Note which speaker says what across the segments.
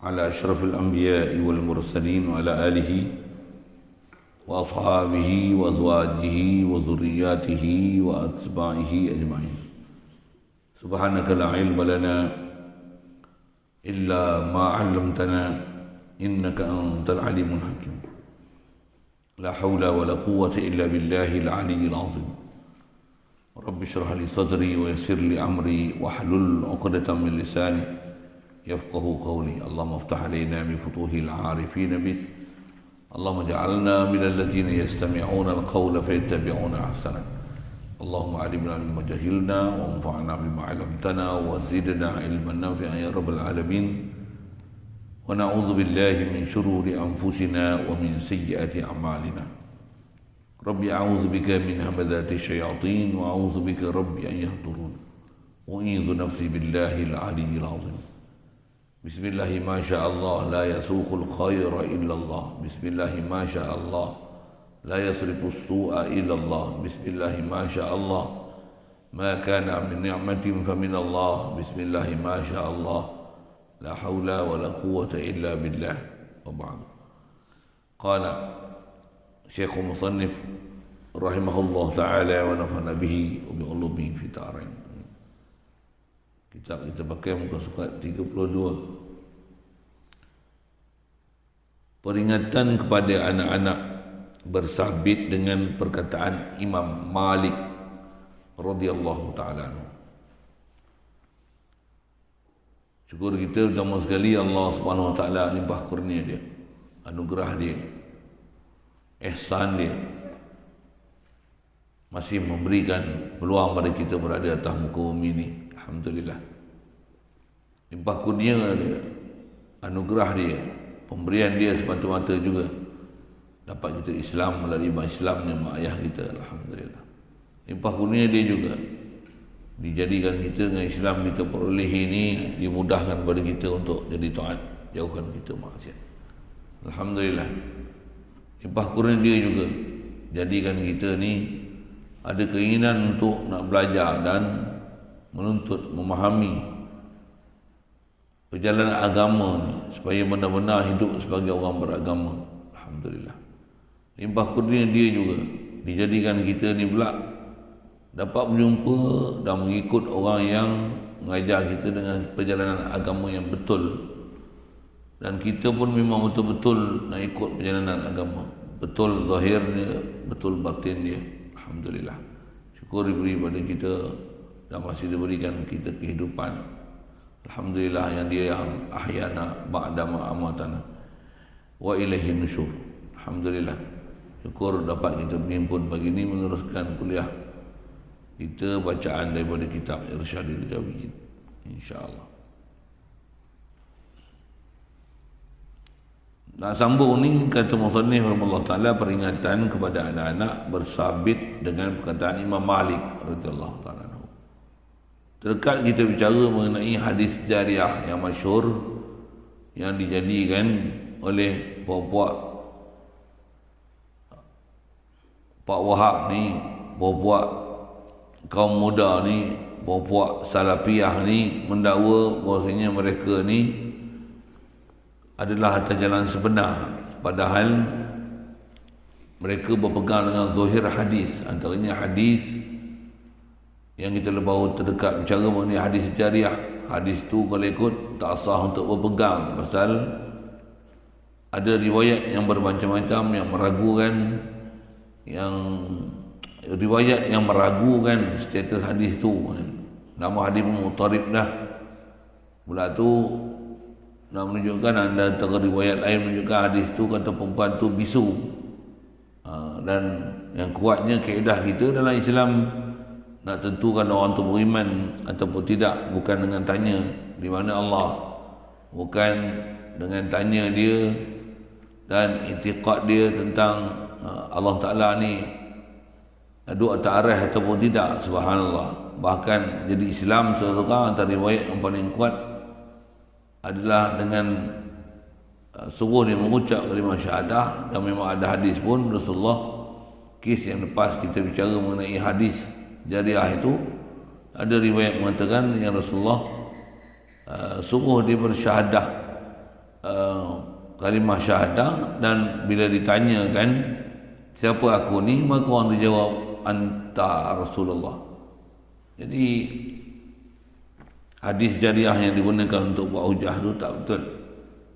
Speaker 1: على أشرف الأنبياء والمرسلين وعلى آله وأصحابه وأزواجه وذرياته وأتباعه أجمعين. سبحانك لا علم لنا إلا ما علمتنا إنك أنت العليم الحكيم. لا حول ولا قوة إلا بالله العلي العظيم. رب اشرح لي صدري ويسر لي أمري واحلل عقدة من لساني يفقه قولي. اللهم افتح علينا من فتوح العارفين بك. اللهم اجعلنا من الذين يستمعون القول فيتبعون أحسنه. اللهم علمنا بما جهلنا وانفعنا بما علمتنا وزدنا علما نافعا يا رب العالمين. ونعوذ بالله من شرور أنفسنا ومن سيئات أعمالنا. ربي أعوذ بك من همزات الشياطين وأعوذ بك ربي أن يحضرون. أعيذ نفسي بالله العلي العظيم. بسم الله ما شاء الله لا يسوق الخير إلا الله. بسم الله ما شاء الله لا يصرف السوء إلا الله. بسم الله ما شاء الله ما كان من نعمة فمن الله. بسم الله ما شاء الله لا حول ولا قوة إلا بالله. وبعد. قال شيخ مصنف رحمه الله تعالى ونفعنا به وبعلومه في الدارين. Kitab kita pakai muka surat 32. Peringatan kepada anak-anak bersabit dengan perkataan Imam Malik radhiyallahu taala anhu. Syukur kita pertama sekali Allah Subhanahu wa taala limpah kurnia dia, anugerah dia, ihsan dia, masih memberikan peluang pada kita berada atas muka bumi ini. Alhamdulillah. Limpah kurnia dia, anugerah dia, pemberian dia semata-mata juga dapat kita Islam melalui Islamnya mak ayah kita. Alhamdulillah. Limpah kurnia dia juga dijadikan kita dengan Islam kita peroleh ini, dimudahkan pada kita untuk jadi taat, jauhkan kita maksiat. Alhamdulillah. Limpah kurnia dia juga jadikan kita ni ada keinginan untuk nak belajar dan menuntut, memahami perjalanan agama ni supaya benar-benar hidup sebagai orang beragama. Alhamdulillah. Limpah kurnia dia juga dijadikan kita ni pula dapat berjumpa dan mengikut orang yang mengajar kita dengan perjalanan agama yang betul. Dan kita pun memang betul-betul nak ikut perjalanan agama. Betul zahir dia, betul batin dia. Alhamdulillah. Syukur diberi pada kita dan masih diberikan kita kehidupan. Alhamdulillah yang dia yang ahyana ba'da ma amatana wa ilaihi nusyur. Alhamdulillah. Syukur dapat kita berhimpun pagi ini meneruskan kuliah kita bacaan daripada kitab Irsyadul Jawiyyin, insya-Allah. Nak sambung ni kata musannif rahimahullah taala peringatan kepada anak-anak bersabit dengan perkataan Imam Malik radhiyallahu taala. Terdekat kita bicara mengenai hadis jariah yang masyhur yang dijadikan oleh puak-puak Pak Wahab ni, puak-puak kaum muda ni, puak-puak salafiyah ni mendakwa bahawasanya mereka ni adalah atas jalan sebenar, padahal mereka berpegang dengan zahir hadis, antaranya hadis yang kita baru terdekat bicara mengenai hadis jariah. Hadis tu kalau ikut tak sah untuk berpegang pasal ada riwayat yang bermacam-macam yang meragukan, yang riwayat yang meragukan status hadis tu. Nama hadis mutarib dah. Pula tu nak menunjukkan anda antara riwayat lain menunjukkan hadis tu kata perempuan tu bisu. Dan yang kuatnya kaedah kita dalam Islam nak tentukan orang tu beriman ataupun tidak bukan dengan tanya di mana Allah, bukan dengan tanya dia dan i'tiqad dia tentang Allah Ta'ala ni duduk atas arah ataupun tidak. Subhanallah. Bahkan jadi Islam seorang antara riwayat yang paling kuat adalah dengan suruh dia mengucap kalimah syahadah. Dan memang ada hadis pun Rasulullah, kes yang lepas kita bicara mengenai hadis jariah itu, ada riwayat mengatakan yang Rasulullah suruh dia bersyahadah kalimah syahadah, dan bila ditanyakan siapa aku ni, maka orang tu jawab anta Rasulullah. Jadi hadis jariah yang digunakan untuk buat hujah tu tak betul.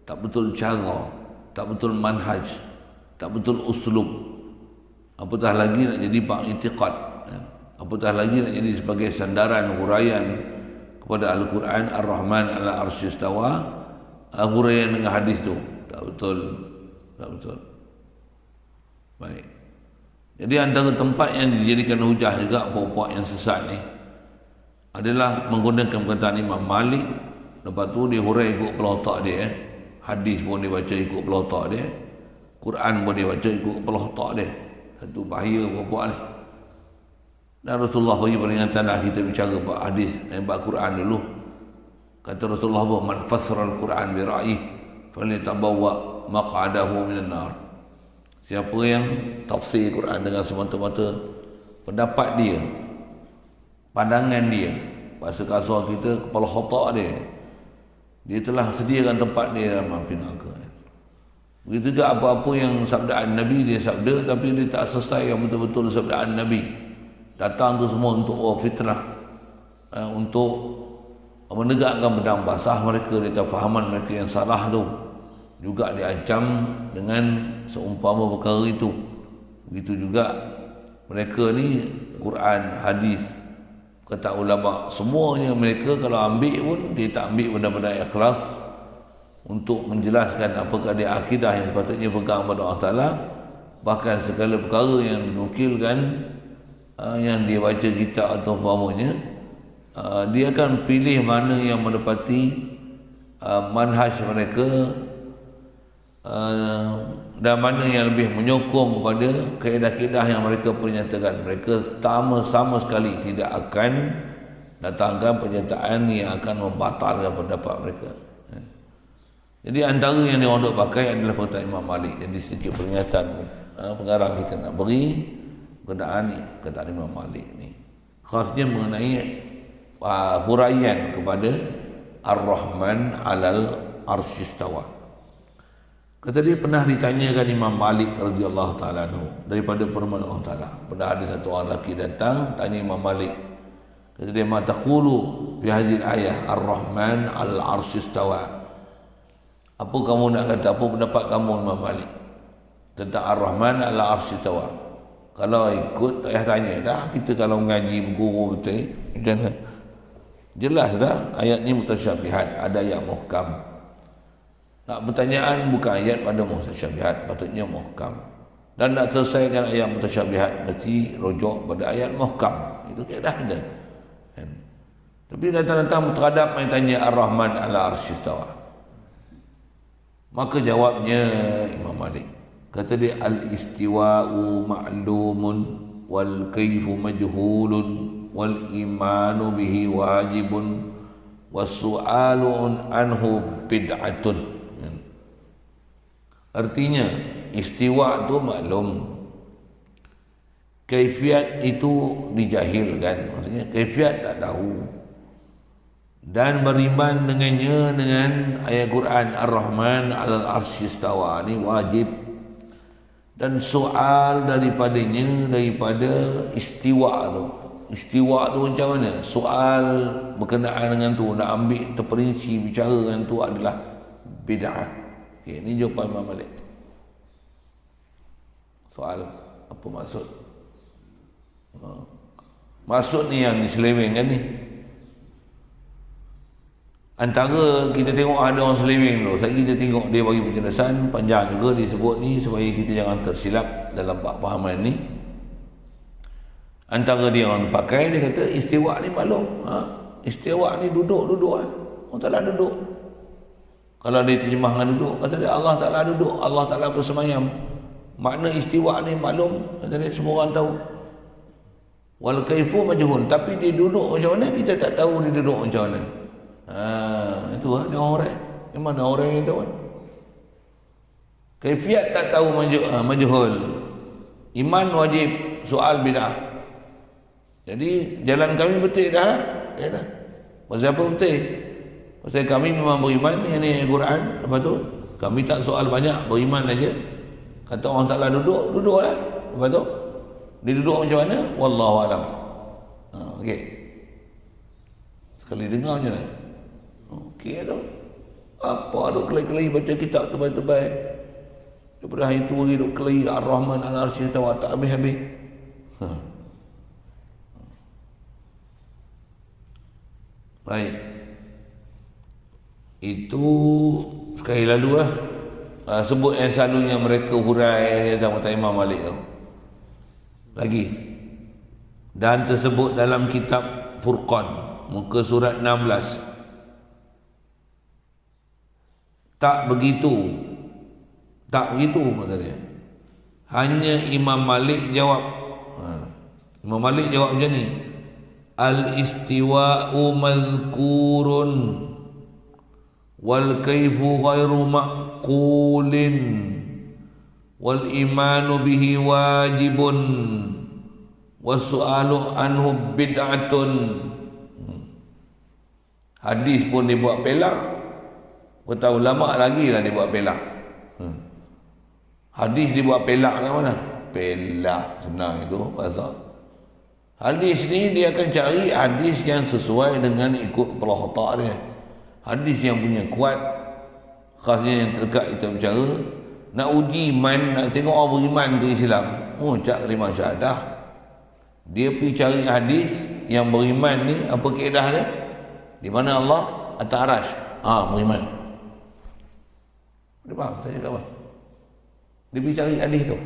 Speaker 1: Tak betul cara, tak betul manhaj, tak betul uslub. Apatah lagi nak jadi bab i'tiqad, apatah lagi nak jadi sebagai sandaran huraian kepada Al-Quran Ar-Rahman 'ala arsy istawa, huraian dengan hadis tu. Tak betul. Tak betul. Baik. Jadi antara tempat yang dijadikan hujah juga puak-puak yang sesat ni adalah menggunakan perkataan Imam Malik, lepas tu dia hurai ikut kepala otak dia. Hadis pun dia baca ikut kepala otak dia, Quran pun dia baca ikut kepala otak dia. Satu bahaya puak-puak ni. Dan Rasulullah bagi peringatan dah kita bicara bab hadis, bab Quran dulu. Kata Rasulullah bahawa man fassara al-Quran bi ra'yih falyatabawwa maq'adahu minan nar. Siapa yang tafsir Quran dengan semata-mata pendapat dia, pandangan dia, bahasa kasar kita kepala otak dia telah sediakan tempat dia dalam api neraka. Begitu juga apa-apa yang sabdaan Nabi dia sabda tapi dia tak selesai yang betul-betul sabdaan Nabi. Datang tu semua untuk fitnah, untuk menegakkan pedang basah mereka di atas fahaman mereka yang salah tu. Juga diancam dengan seumpama perkara itu. Begitu juga mereka ni Quran, hadis, kata ulama, semuanya mereka kalau ambil pun dia tak ambil benda-benda ikhlas untuk menjelaskan apakah dia akidah yang sepatutnya pegang pada Allah Ta'ala. Bahkan segala perkara yang dinukilkan, yang dia baca kitab atau umpamanya, dia akan pilih mana yang menepati manhaj mereka, dan mana yang lebih menyokong kepada kaedah-kaedah yang mereka pernyatakan. Mereka sama sekali tidak akan datangkan pernyataan yang akan membatalkan pendapat mereka. Jadi antara yang diorang duk pakai adalah perkataan Imam Malik. Jadi sedikit peringatan pengarang kita nak beri berkenaan ni, perkataan Imam Malik ni, khasnya mengenai huraian kepada Ar-Rahman 'alal arsy istawa. Kata dia pernah ditanyakan Imam Malik radhiyallahu taala anhu daripada firman Allah Taala. Pernah ada satu orang lelaki datang tanya Imam Malik. Kata dia, "Ma taqulu fi hadhihi al-ayah Ar-Rahman 'alal arsy istawa?" Apa kamu nak kata, apa pendapat kamu Imam Malik tentang Ar-Rahman 'alal arsy istawa? Kalau ikut tak payah tanya dah, kita kalau mengaji berguru betul, jangan. Jelas dah ayat ni mutasyabihat, ada ayat muhkam. Nak pertanyaan bukan ayat pada mutasyabihat, patutnya muhkam. Dan nak selesaikan ayat mutasyabihat mesti rujuk pada ayat muhkam. Itu kaedah dia. Tapi datang-datang terhadap yang tanya Ar-Rahman 'ala arsy istawa. Maka jawabnya Imam Malik, kata dia, al-istiwa'u ma'lumun wal kaifu majhulun wal imanu bihi wajibun was-su'alu anhu bid'atun. Artinya istiwa tu maklum, kaifiat itu dijahilkan, maksudnya kaifiat tak tahu, dan beriman dengannya dengan ayat Quran Ar-Rahman 'alal arsy istawa ni wajib, dan soal daripadanya, daripada istiwa tu. Istiwa tu macam mana? Soal berkenaan dengan tu, nak ambil terperinci bicara dengan tu adalah bid'ah. Okay, ini jawapan Imam Malik. Soal apa maksud? Maksud ni yang diselewengkan ni. Antara kita tengok ada orang seleweng dulu. Saya kita tengok dia bagi penjelasan panjang juga disebut ni supaya kita jangan tersilap dalam bab pahaman ni. Antara dia orang pakai, dia kata istiwa ni maklum. Istiwa ni duduk-duduk. Allah Ta'ala duduk. Kalau dia terjemahkan duduk, kata dia Allah Ta'ala duduk, Allah Ta'ala bersemayam. Makna istiwa ni maklum, kata dia semua orang tahu. Wal kaifu majhul, tapi dia duduk macam mana kita tak tahu dia duduk macam mana. Itu dia orang. Di mana orang ni tahu kan? Kaifiat tak tahu majhul. Iman wajib, soal bid'ah. Jadi jalan kami betul dah. Ya dah. Pasal apa betul? Pasal kami memang beriman ni Quran, lepas tu Kami tak soal banyak, beriman aja. Kata orang Ta'ala duduk, duduklah. Lepas tu dia duduk macam mana? Wallahu alam. Okey. Sekali dengar je lah. Okey tu. Apa duk kelai-kelai baca kitab tebal-tebal. Daripada hari tu lagi duk kelai Ar-Rahman Al-Arsy Istawa, tak habis-habis. Baik. Itu sekali lalu lah. Sebut yang selalunya mereka hurai dalam kata Imam Malik tu. Lagi. Dan tersebut dalam kitab Furqan, muka surat 16. Tak begitu, kata dia. Hanya Imam Malik jawab. Imam Malik jawab macam ni. Al-istiwa'u mazkurun wal kaifu ghairu ma'qulin wal imanu bihi wajibun was su'alu anhu bid'atun. Hadis pun dibuat pelak. Kata ulama lagi lah dibuat pelak. Hadis dibuat pelak kat mana? Pelak, senang itu bahasa. Hadis ni dia akan cari hadis yang sesuai dengan ikut kepala otak dia. Hadis yang punya kuat, khasnya yang terdekat kita bicara. Nak uji iman, nak tengok orang beriman ke Islam, cak kalimah syahadah. Dia pergi cari hadis yang beriman ni, apa kaedah dia? Di mana Allah atas arasy. Beriman. Dia faham saya cakap apa? Dia pergi cari hadis tu.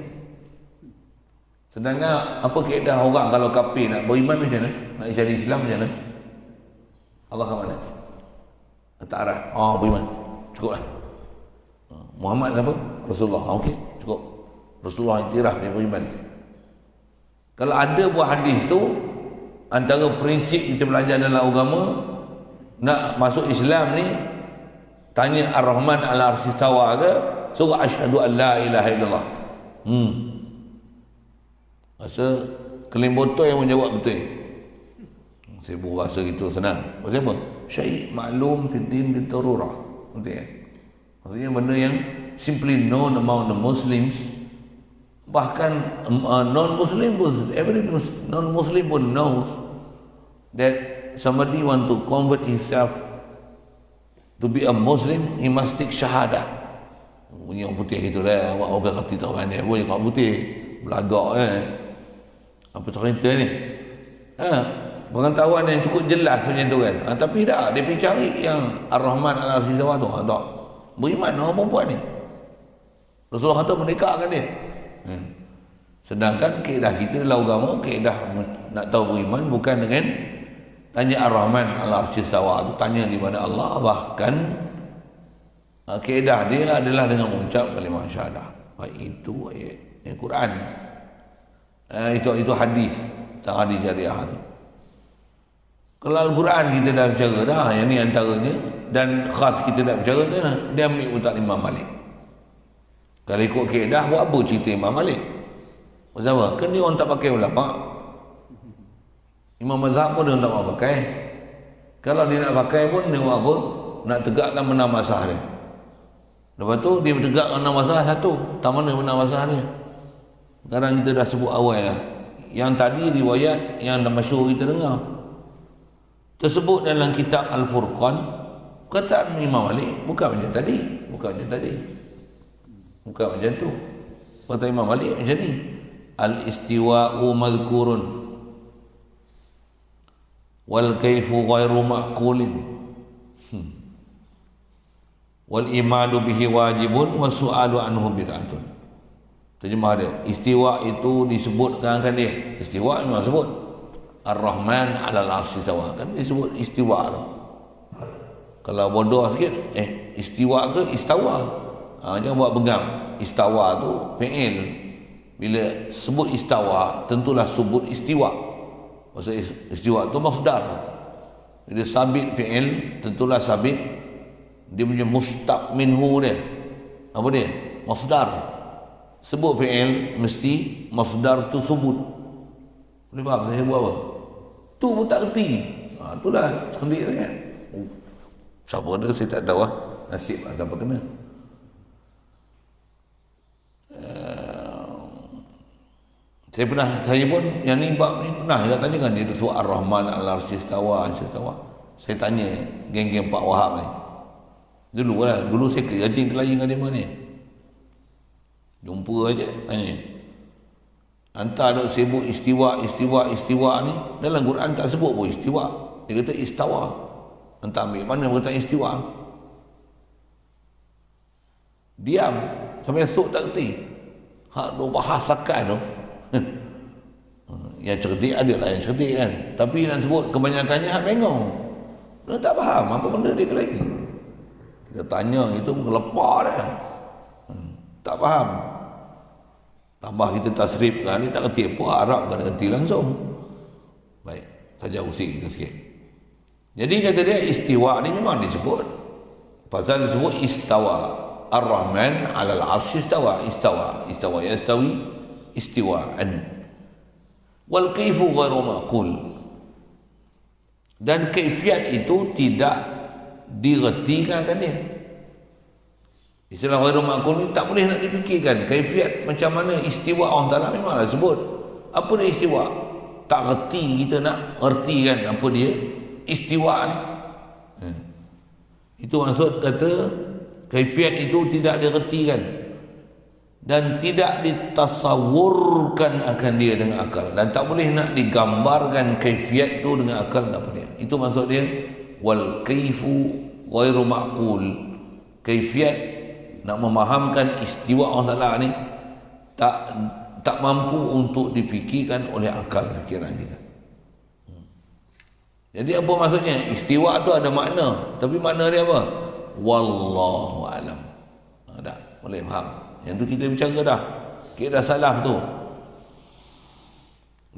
Speaker 1: Sedangkan apa kaedah orang kalau kafir nak beriman macam mana? Nak jadi Islam macam mana? Allah kat mana? Atas arasy. Beriman. Cukuplah. Muhammad apa? Rasulullah. Okey, cukup. Rasulullah iktiraf dia beriman. Kalau ada buah hadis tu, antara prinsip kita belajar dalam agama, nak masuk Islam ni, tanya Ar-Rahman Al-Arsy Istawa ke, suruh asyhadu an la ilaha illallah. Masa kelim botol yang menjawab betul. Saya bahasa gitu senang. Maksudnya apa? Syai' maklum fi din bidarurah. Betul kan? Maksudnya benda yang simply known among the Muslims. Bahkan non-Muslim pun, every non-Muslim pun knows that somebody want to convert himself to be a Muslim, he must take syahadah. Punya orang putih gitulah, orang kata tak pandai pun orang putih belagak apa cerita ni? Pengetahuan yang cukup jelas macam tu kan. Tapi tak, dia pergi cari yang Ar-Rahman Al-Arsy Istawa tu. Tak. Beriman orang perempuan ni. Rasulullah kata merdekakan dia. Sedangkan kaedah kita dalam agama, kaedah nak tahu beriman bukan dengan tanya Ar-Rahman Al-Arsy Istawa tu, tanya di mana Allah. Bahkan kaedah dia adalah dengan mengucap kalimah syahadah. Itu ayat Quran. Itu hadis. Tak hadis jariah tu. Kalau Al-Quran kita dah bercara dah, yang ni antaranya, dan khas kita dah bercara tu, dia ambil utak Imam Malik. Kalau ikut kaedah, buat apa cerita Imam Malik? Bersama, kan dia orang tak pakai ulama. Imam Mazhab pun dia tak mau pakai. Kalau dia nak pakai pun dia buat apa? Nak tegakkan menang masah dia. Lepas tu dia bertegakkan menang masah satu. Tak mana menang masah dia. Sekarang kita dah sebut awal lah. Yang tadi riwayat yang dah masyhur kita dengar. Tersebut dalam kitab Al-Furqan, perkataan Imam Malik bukan macam tadi. Bukan macam tu. Kata Imam Malik macam ni. Al-istiwa'u mazkurun wal kaifu ghairu ma'qulin wal imanu bihi wajibun wa su'alu anhu bid'atun. Terjemah dia, istiwa itu disebutkan kan dia. Istiwa memang sebut Ar-Rahman 'alal 'arsy istawa, kan disebut istiwa tu. Kalau bodoh sikit, istiwa ke istawa? Jangan buat pegang. Istawa tu fi'il. Bila sebut istawa, tentulah sebut istiwa. Maksud istiwa tu masdar. Bila sabit fi'il, tentulah sabit dia punya mustaq minhu dia. Apa dia? Masdar. Sebut fi'il mesti masdar tu sebut. Boleh faham saya buat apa? Tu pun tak kerti. Itulah cantik sangat. Siapa ada saya tak tahu lah. Nasib lah siapa kena. Saya pun yang ni bab ni pernah juga tanya kan dia surah Ar-Rahman Al-Arsy istawa. Saya tanya geng-geng Pak Wahab ni. Dulu saya kerja kelayan dengan dia mana ni. Jumpa aja tanya. Hantar dok sibuk istiwa ni, dalam Quran tak sebut pun istiwa. Dia kata istawa. Hantar ambil mana kata istiwa. Diam sampai esok tak kerti. Hak duk bahasakan tu. Yang cerdik ada lah yang cerdik kan. Tapi nak sebut kebanyakannya hak bengong. Dia tak faham apa benda dia lagi. Kita tanya itu melepah dah. Tak faham. Tambah kita tasrif kan, ni tak kerti apa, Arab kan kerti langsung. Baik, saja usik kita sikit. Jadi kata dia istiwa ni memang disebut. Pasal disebut istawa. Ar-Rahman 'alal 'arsy istawa. Istawa yastawi istiwa'an. Wal kaifu ghairu maqul. Dan kaifiat itu tidak diretikan kan dia. Istilah ghairu maqul ni tak boleh nak dipikirkan. Kaifiat macam mana istiwa Allah Taala memanglah sebut. Apa dia istiwa? Tak reti kita nak erti kan apa dia istiwa ni. Itu maksud kata kaifiat itu tidak diretikan dan tidak ditasawurkan akan dia dengan akal, dan tak boleh nak digambarkan kaifiat tu dengan akal apa dia. Itu maksud dia wal kaifu ghairu ma'qul. Kaifiat nak memahamkan istiwa Allah Taala ni tak mampu untuk dipikirkan oleh akal fikiran kita. Jadi apa maksudnya? Istiwa tu ada makna, tapi makna dia apa? Wallahu alam. Dah boleh faham. Yang tu kita bicara dah. Kita dah salah tu.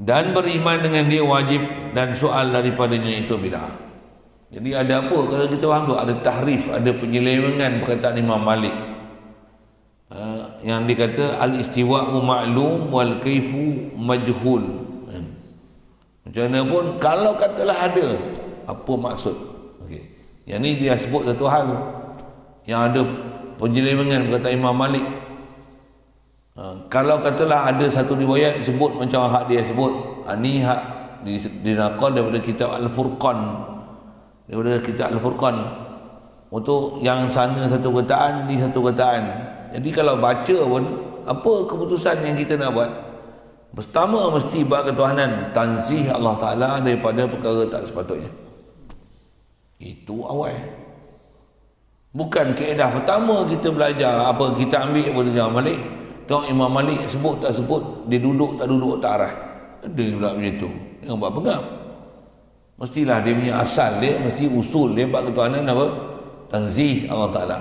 Speaker 1: Dan beriman dengan dia wajib, dan soal daripadanya itu bid'ah. Jadi ada apa kalau kita faham tu? Ada tahrif, ada penyelewengan perkataan Imam Malik. Yang dikata al-istiwa'u ma'lum wal kaifu majhul. Macam mana pun kalau katalah ada, apa maksud? Okey. Yang ni dia sebut satu hal yang ada penyelewengan berkata Imam Malik. Kalau katalah ada satu riwayat sebut macam hak dia sebut, ni hak dinaqal daripada kitab Al-Furqan. Daripada kitab Al-Furqan. Untuk yang sana satu kataan, ni satu kataan. Jadi kalau baca pun, apa keputusan yang kita nak buat? Pertama mesti bab ketuhanan, tanzih Allah Ta'ala daripada perkara tak sepatutnya. Itu awal. Bukan kaedah pertama kita belajar apa, kita ambil apa Imam Malik. Tengok Imam Malik sebut tak sebut, dia duduk tak duduk tak arah. Ada pula macam tu. Jangan buat pegang. Mestilah dia punya asal dia, mesti usul dia bab ketuhanan apa? Tanzih Allah Ta'ala.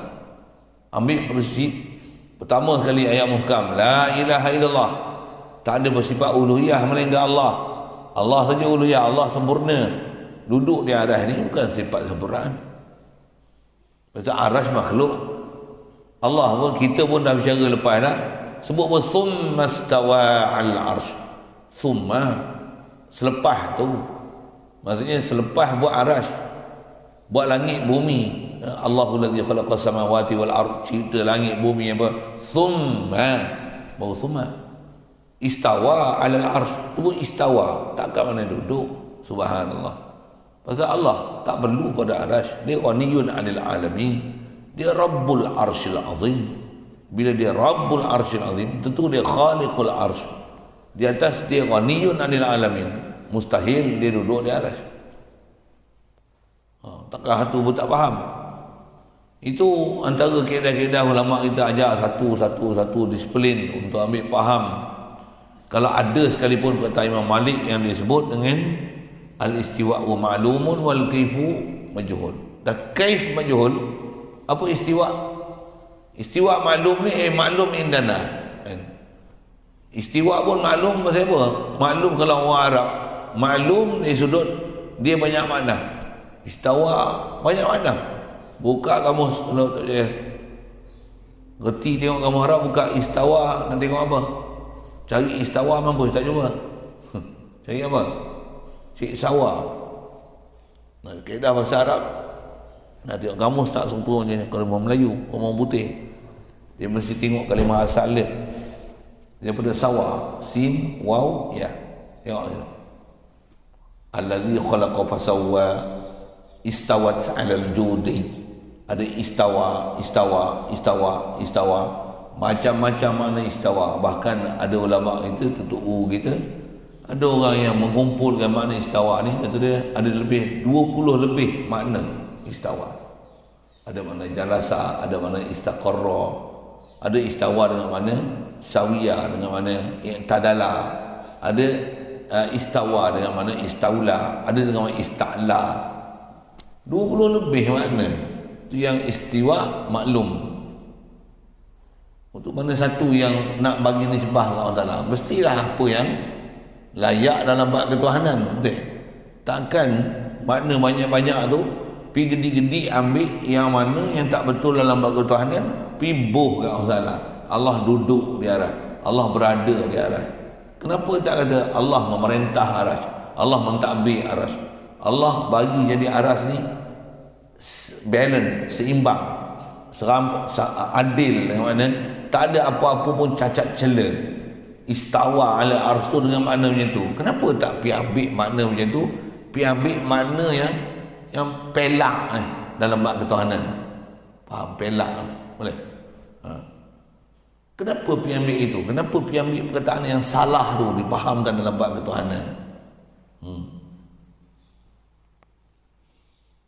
Speaker 1: Ambil prinsip pertama sekali ayat muhkam, la ilaha illallah. Tak ada bersifat uluhiyah melainkan Allah. Allah saja uluhiyah, Allah sempurna. Duduk di arah ni bukan sifat sempurnaan. Pasal arasy makhluk. Allah pun, kita pun dah bicara lepas dah. Sebut pun summa stawa al-arsh. Summa, selepas tu. Maksudnya selepas buat arasy, buat langit bumi. Allahul ladzi khalaqas samawati wal ard, cipta langit bumi apa? Summa, baru summa. Istawa alal arsh, tu istawa, tak kat mana duduk. Subhanallah. Pasal Allah tak perlu pada arasy, dia ghaniyun 'anil alamin, dia rabbul arsyil azim. Bila dia rabbul arsyil azim, tentu dia khaliqul arsy. Di atas dia ghaniyun 'anil alamin, mustahil dia duduk di arasy. Takkan hatu pun tak faham. Itu antara kaedah-kaedah ulama kita ajar satu disiplin untuk ambil faham. Kalau ada sekalipun perkataan Imam Malik yang disebut dengan al-istiwa'u ma'lumun wal kaifu majhul. Dan kaif majhul, apa istiwa? Istiwa maklum ni maklum indana. Istiwa pun maklum maksud apa? Maklum kalau orang Arab. Maklum dari sudut dia banyak makna. Istawa banyak makna. Buka kamus kalau tak saya reti tengok kamus Arab, buka istawa nak tengok apa? Cari istawa mampu tak cuba. Cari apa? Cik sawa. Nah, kaedah bahasa Arab. Nak tengok kamus tak sempurna je kalau orang Melayu, orang putih. Dia mesti tengok kalimah asal dia. daripada sawa, sin, waw, ya. Tengok ni. Allazi khalaqa fasawwa istawat 'alal judi. Ada istawa, macam-macam makna istawa. Bahkan ada ulama kita, tutup kita, ada orang yang mengumpulkan makna istawa ni, kata dia ada lebih 20 lebih makna istawa. Ada makna jalasa, ada makna istaqarra, ada istawa dengan makna sawiyah, dengan makna i'tadala, ada istawa dengan makna istaula, ada dengan makna ista'la. 20 lebih makna. Itu yang istiwa maklum. Untuk mana satu yang nak bagi nisbah kepada Allah Ta'ala, mestilah apa yang layak dalam bab ketuhanan. Betul? Takkan makna banyak-banyak tu pi gedi-gedi ambil yang mana yang tak betul dalam bab ketuhanan, pi boh kat Allah Ta'ala. Allah duduk di aras, Allah berada di aras. Kenapa tak kata Allah memerintah aras, Allah mentadbir aras, Allah bagi jadi aras ni balance, seimbang, adil, yang mana tak ada apa-apa pun cacat cela. Istawa ala arsu dengan makna macam tu. Kenapa tak pi ambil makna macam tu, pi ambil makna yang pelak dalam bab ketuhanan? Faham pelak boleh? Kenapa pi ambil itu? Kenapa pi ambil perkataan yang salah tu dipahamkan dalam bab ketuhanan?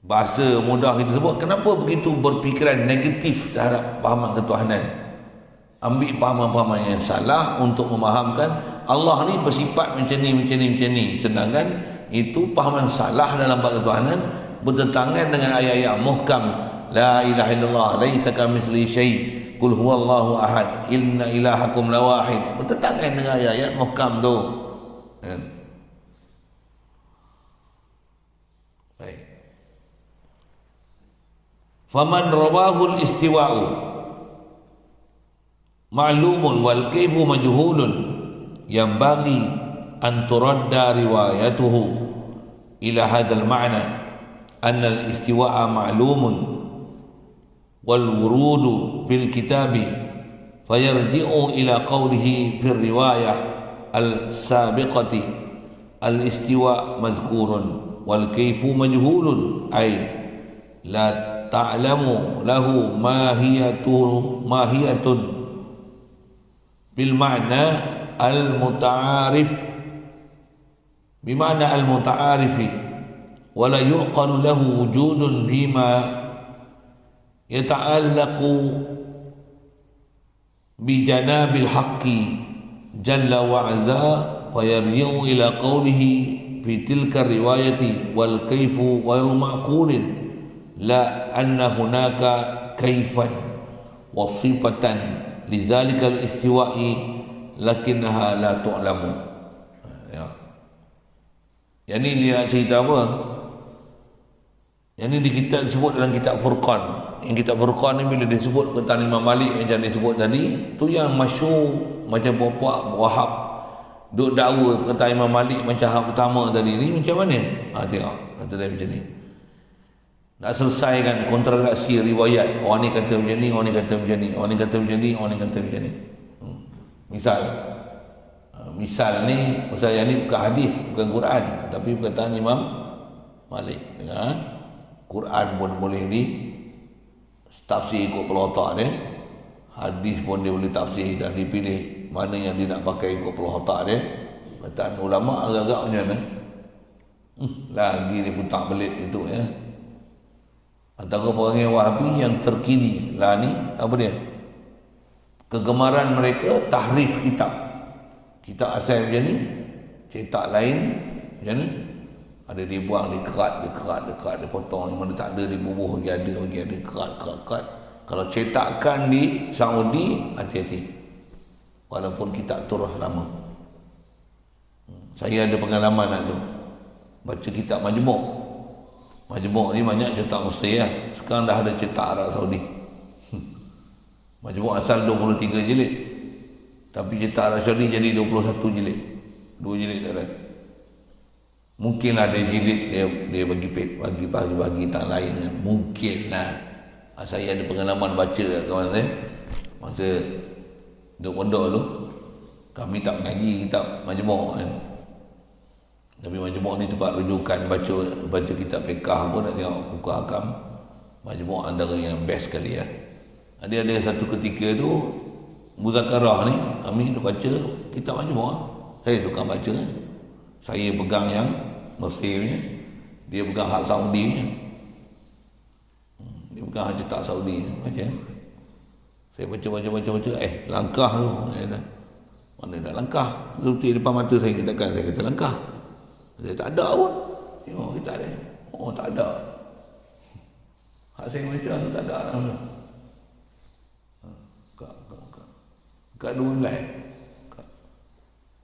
Speaker 1: Bahasa mudah kita sebut, kenapa begitu berfikiran negatif terhadap pahaman ketuhanan? Ambil pahaman-pahaman yang salah untuk memahamkan Allah ni bersifat macam ni. Sedangkan itu pahaman salah dalam bab ketuhanan, bertentangan dengan ayat-ayat muhkam. La ilaha illallah, laisa kamitslihi syai', qul huwallahu ahad, inna ilahakum lawahid. Bertentangan dengan ayat-ayat muhkam tu. Baik. Faman rawahul istiwa'u ma'lumun wal kayfu majhulun yang bagi an turadda riwayatuhu ila hadzal ma'na anna al istiwa'a ma'lumun wal wurudu fil kitabi fayarji'u ila qawlihi fil riwayah al sabiqati al istiwa' mazkurun wal kayfu majhulun ay la ta'lamu lahu mahiyatun bil ma'na al muta'arif bima'na al muta'arifi wa la yuqalu lahu wujudun bima yata'allaqu bi janabil haqqi jalla wa azza fayarji'u ila qawlihi fi tilka riwayati wal kayfu ghairu ma'qulin la anna hunaka kaifan wa sifatan lidzalika al-istiwa'i lakinnaha la tu'lamu. Ya. Yang ni dia nak cerita apa? Yang ni di kitab disebut dalam kitab Furqan. Yang kitab Furqan ni bila disebut tentang Imam Malik yang disebut tadi, tu yang masyhur macam puak Wahab duk dakwa perkataan Imam Malik macam hak pertama tadi ni macam mana? Tengok kata dia macam ni. Nak selesaikan kontradiksi riwayat, orang ni kata macam ni, orang ni kata macam ni, orang ni kata macam ni, orang ni kata macam ni. Misal ni, pasal yang ni bukan hadis, bukan Quran, tapi perkataan Imam Malik. Quran pun boleh di tafsir ikut pelotak dia, hadis pun dia boleh tafsir dan dipilih mana yang dia nak pakai ikut pelotak dia. Perkataan ulama agak-agak macam mana? Lagi dia pun tak belit itu ya. Antara orang Wahabi yang terkini lah ni apa dia? Kegemaran mereka tahrif kitab. Kitab asal macam ni, cetak lain macam ni. Ada dibuang, dikerat, dipotong, mana tak ada dibubuh bagi ada, kerat. Kalau cetakkan di Saudi, hati-hati. Walaupun kitab terus lama. Saya ada pengalaman nak tu. Baca kitab Majmu'. Majmu' ni banyak cetak Mesir lah. Sekarang dah ada cetak Arab Saudi. Majmu' asal 23 jilid. Tapi cetak Arab Saudi jadi 21 jilid. 2 jilid tak ada. Mungkin ada jilid dia bagi tak lain kan. Mungkin lah. Saya ada pengalaman baca kat kawan saya. Masa duduk pondok tu. Kami tak mengaji kitab majmuk kan. Tapi majmuk ni tempat rujukan baca kitab fiqh pun nak tengok buku akam. Majmuk antara yang best sekali ya. Ada satu ketika tu muzakarah ni kami nak baca kitab majmuk. Saya tukang baca. Saya pegang yang Mesir punya, dia pegang hak Saudi punya. Dia pegang hak cetak Saudi baca. Saya baca langkah tu mana dah langkah seperti depan mata saya katakan, saya kata langkah. Saya tak ada pun. Tengok kita ada. Oh tak ada. Hak saya baca tu tak ada. Kat dua line.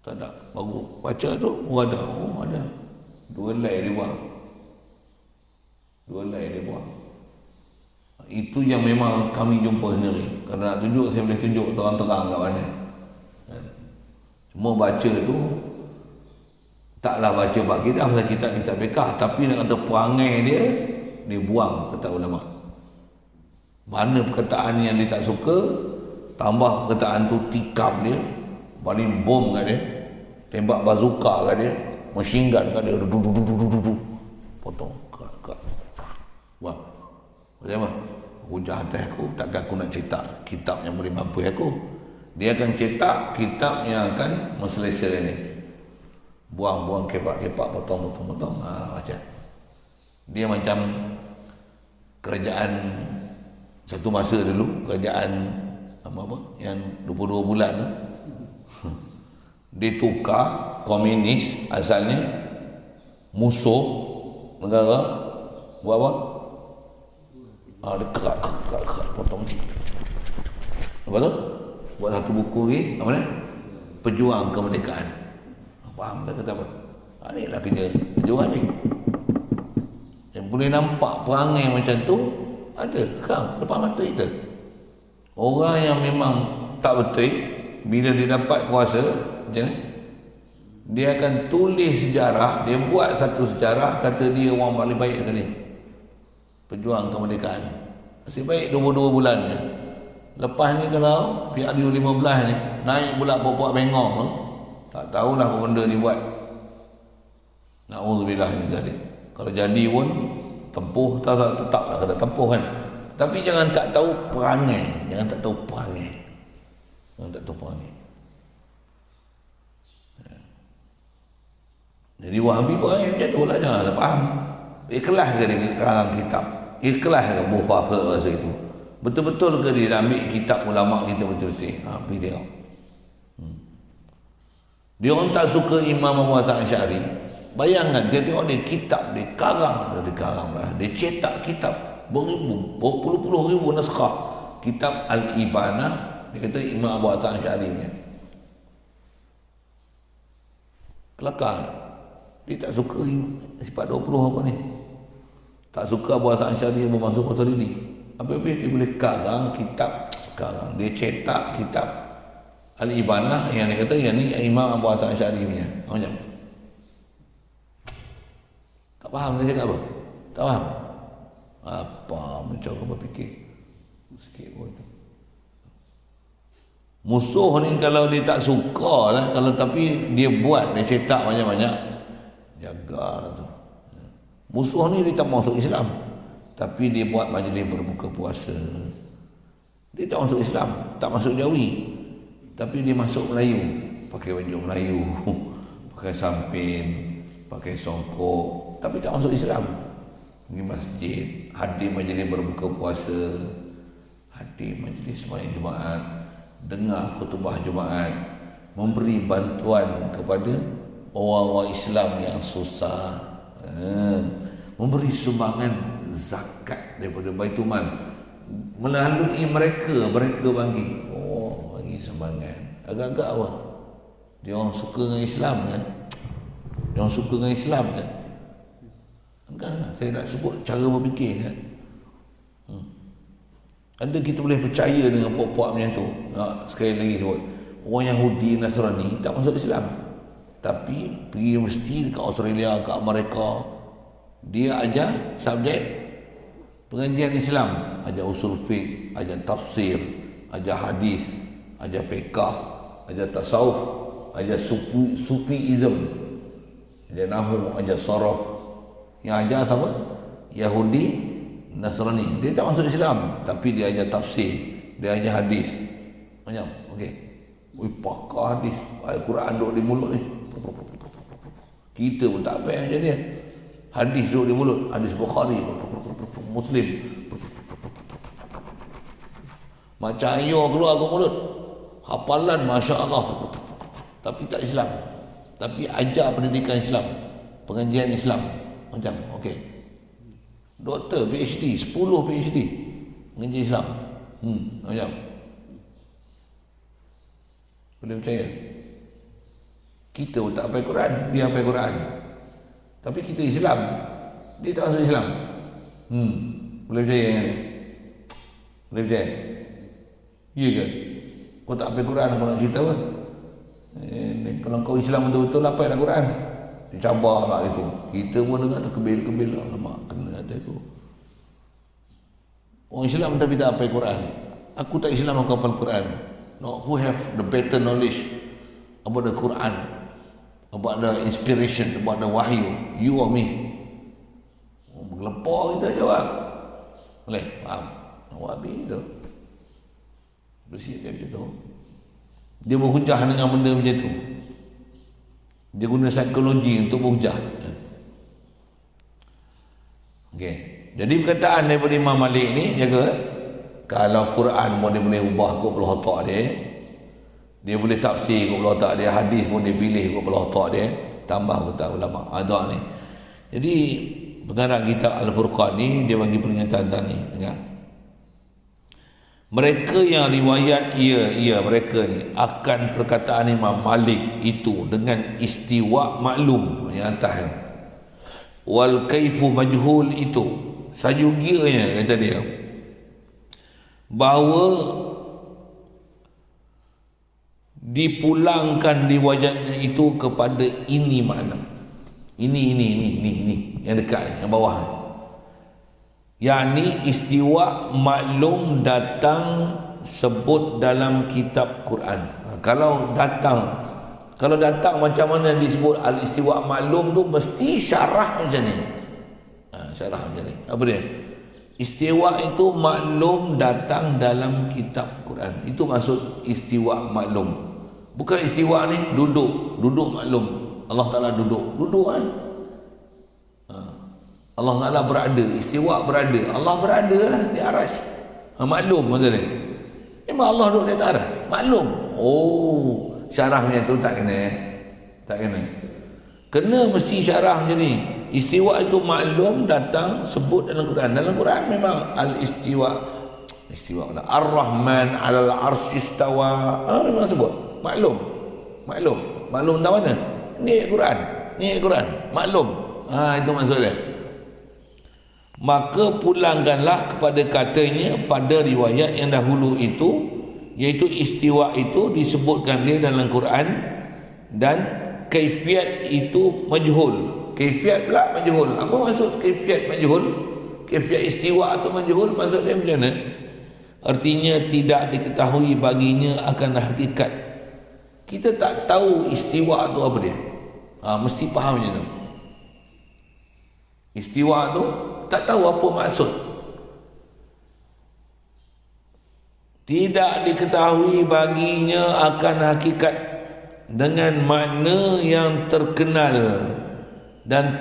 Speaker 1: Tak ada. Baru baca tu, ada. Oh ada. Dua line dia buang. Itu yang memang kami jumpa sendiri. Kalau nak tunjuk, saya boleh tunjuk terang-terang kat mana. Cuma baca tu taklah baca bab akidah pasal kitab-kitab fiqh, tapi nak kata perangai dia buang kata ulama. Mana perkataan yang dia tak suka, tambah perkataan tu tikam dia, paling bom kat dia, tembak bazooka kat dia, machine gun kat dia, potong kat. Wah. Macam mana? Hujah atas aku, takkan aku nak cetak kitab yang boleh mampu aku. Dia akan cetak kitab yang akan menselesa ni. Buang-buang kepak-kepak, potong-potong. Macam. Dia macam kerajaan satu masa dulu, kerajaan apa yang 22 bulan tu. Dia tukar komunis asalnya musuh negara buat apa? Dia kerak potong. Apa tu? Buat satu buku lagi, apa ni? Pejuang Kemerdekaan. Faham tak kata apa? Inilah kerja pejuang ni. Yang boleh nampak perangai macam tu ada sekarang depan mata kita. Orang yang memang tak betul, bila dia dapat kuasa macam ni, dia akan tulis sejarah, dia buat satu sejarah, kata dia orang paling baik sekali. Pejuang Kemerdekaan. Masih baik 22 bulan je. Lepas ni kalau PRU 15 ni naik pula popok bengong tu, tak tahulah apa benda dia buat. Na'udzubillah min zalik. Kalau jadi pun tempuh, tetaplah kena tempuh kan. Tapi jangan tak tahu perangai. Jadi Wahabi perangai macam tu lah, jangan tak faham. Ikhlas ke dia karang kitab? Ikhlas ke buah apa rasa itu? Betul-betul ke dia ambil kitab ulama kita betul-betul? Pergi tengok. Dia orang tak suka Imam Abu Hasan Asy'ari. Bayangkan dia tengok dia kitab dia karang lah. Dia cetak kitab berpuluh-puluh ribu naskah. Kitab Al-Ibanah, dia kata Imam Abu Hasan Asy'ari punya. Kelakar. Dia tak suka sifat 20 apa ni. Tak suka Abu Hasan Asy'ari yang bermaksud pasal ini. Apa-apa dia boleh karang kitab, dia cetak kitab Al-Ibanah yang dia kata yang ni Imam Abu Hasan Asy'ari punya. Macam tak faham saya cakap apa? Tak faham? Apa mencoba berfikir sikit pun tu. Musuh ni kalau dia tak suka lah, kalau tapi dia buat, dia cetak banyak-banyak, jagalah tu. Musuh ni dia tak masuk Islam, tapi dia buat majlis berbuka puasa. Dia tak masuk Islam, tak masuk Jawi, tapi dia masuk Melayu, pakai baju Melayu, pakai sampin, pakai songkok, tapi tak masuk Islam. Pergi masjid, hadir majlis berbuka puasa, hadir majlis sembahyang Jumaat, dengar khutbah Jumaat, memberi bantuan kepada orang-orang Islam yang susah, memberi sumbangan zakat daripada Baitul Mal. Melalui mereka bagi. Bagi sumbangan. Agak-agak apa? Dia orang suka dengan Islam kan? Dia orang suka dengan Islam kan? Saya nak sebut cara berfikir kan? Anda kita boleh percaya dengan puak-puak macam tu. Sekali lagi sebut, orang Yahudi Nasrani tak masuk Islam, tapi pergi universiti dekat Australia, kat Amerika, dia ajar subjek pengajian Islam, ajar usul fiqh, ajar tafsir, ajar hadis, ajar fiqh, ajar tasawuf, ajar sufiism, ajar nahwu, ajar saraf. Yang ajar sama Yahudi, Nasrani. Dia tak masuk Islam, tapi dia ajar tafsir, dia ajar hadis. Macam, okey. Pakar hadis, Al-Quran duduk di mulut ni. Kita pun tak apa macam dia. Hadis duduk di mulut, hadis Bukhari, Muslim. Macam air keluar ke mulut. Hafalan masya-Allah. Tapi tak Islam. Tapi ajar pendidikan Islam, pengajian Islam. Macam, okey. Doktor PhD, 10 PhD mengaji Islam. Macam. Boleh percaya? Kita pun tak hafal Quran, dia hafal Quran. Tapi kita Islam, dia tak masuk Islam. Boleh percaya dengan dia? Boleh percaya? Ya ke? Kau tak hafal Quran, kau nak cerita apa? Kalau kau Islam betul-betul, hafal Quran. Dicabarlah itu. Kita pun dengar kebil-kebil lah. Lama kena ada tu. Orang Islam tapi tak hafal Quran. Aku tak Islam, aku hafal Quran. No, who have the better knowledge about the Quran, about the inspiration, about the wahyu, you or me? Bergelepar kita jawab. Boleh? Faham? Wahabi tu. Bersih dia macam tu. Dia berhujah dengan benda macam tu. Dia guna psikologi untuk berhujah. Okey. Jadi perkataan daripada Imam Malik ni, jaga. Kalau Quran pun dia boleh ubah kot kepala otak dia. Dia boleh tafsir kot kepala otak dia. Hadis pun dia pilih kot kepala otak dia. Tambah kata ulama. Ada ni. Jadi pengarang kitab Al-Furqan ni, dia bagi peringatan ni. Dengar. Mereka yang riwayat mereka ni akan perkataan Imam Malik itu dengan istiwa maklum yang atas ni. Wal kaifu majhul itu sayugianya kata dia, bahawa dipulangkan riwayatnya itu kepada ini makna. Ini yang dekat ni, yang bawah ni. Yani istiwa maklum datang sebut dalam kitab Quran. Kalau datang macam mana disebut al-istiwa maklum tu, mesti syarah macam ni. Syarah macam ni. Apa dia? Istiwa itu maklum datang dalam kitab Quran. Itu maksud istiwa maklum. Bukan istiwa ni duduk maklum. Allah Ta'ala duduk kan? Allah Ta'ala berada, istiwa berada. Allah berada lah di aras. Maklum maksudnya. Memang Allah duduk di atas aras. Maklum. Oh, syarahnya tu tak kena. Tak kena. Kena mesti syarah macam ni. Istiwa itu maklum datang sebut dalam Quran. Dalam Quran memang al-istiwa lah. Ar-Rahman 'alal 'arsy istawa. Memang sebut. Maklum. Maklum tahu mana? Ni Quran. Maklum. Itu maksudnya. Maka pulangkanlah kepada katanya pada riwayat yang dahulu itu, iaitu istiwa itu disebutkan dia dalam Quran, dan kaifiat itu majhul. Kaifiat pula majhul. Apa maksud kaifiat majhul? Kaifiat istiwa itu majhul, maksud dia macam mana? Artinya tidak diketahui baginya akan hakikat. Kita tak tahu istiwa itu apa dia. Mesti faham macam tu. Istiwa tu tak tahu apa maksud. Tidak diketahui baginya akan hakikat dengan makna yang terkenal, dan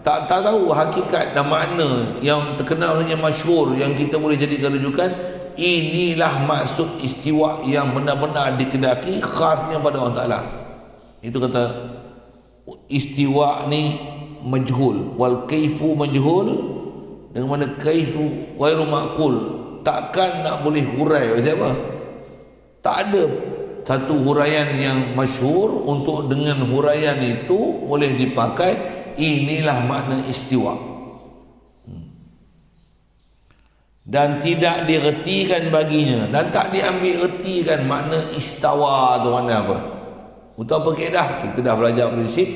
Speaker 1: tak tahu hakikat dan makna yang terkenal, hanya masyhur yang kita boleh jadikan rujukan. Inilah maksud istiwa yang benar-benar dikedaki khasnya pada Allah Ta'ala. Itu kata istiwa ni majhul, wal kaifu majhul, dengan mana kaifu ghairu maqul, takkan nak boleh hurai. Macam apa? Tak ada satu huraian yang masyhur untuk dengan huraian itu boleh dipakai. Inilah makna istiwa. Dan tidak diretikan baginya, dan tak diambil retikan makna istawa tu mana apa. Untuk apa kaedah? Kita dah belajar prinsip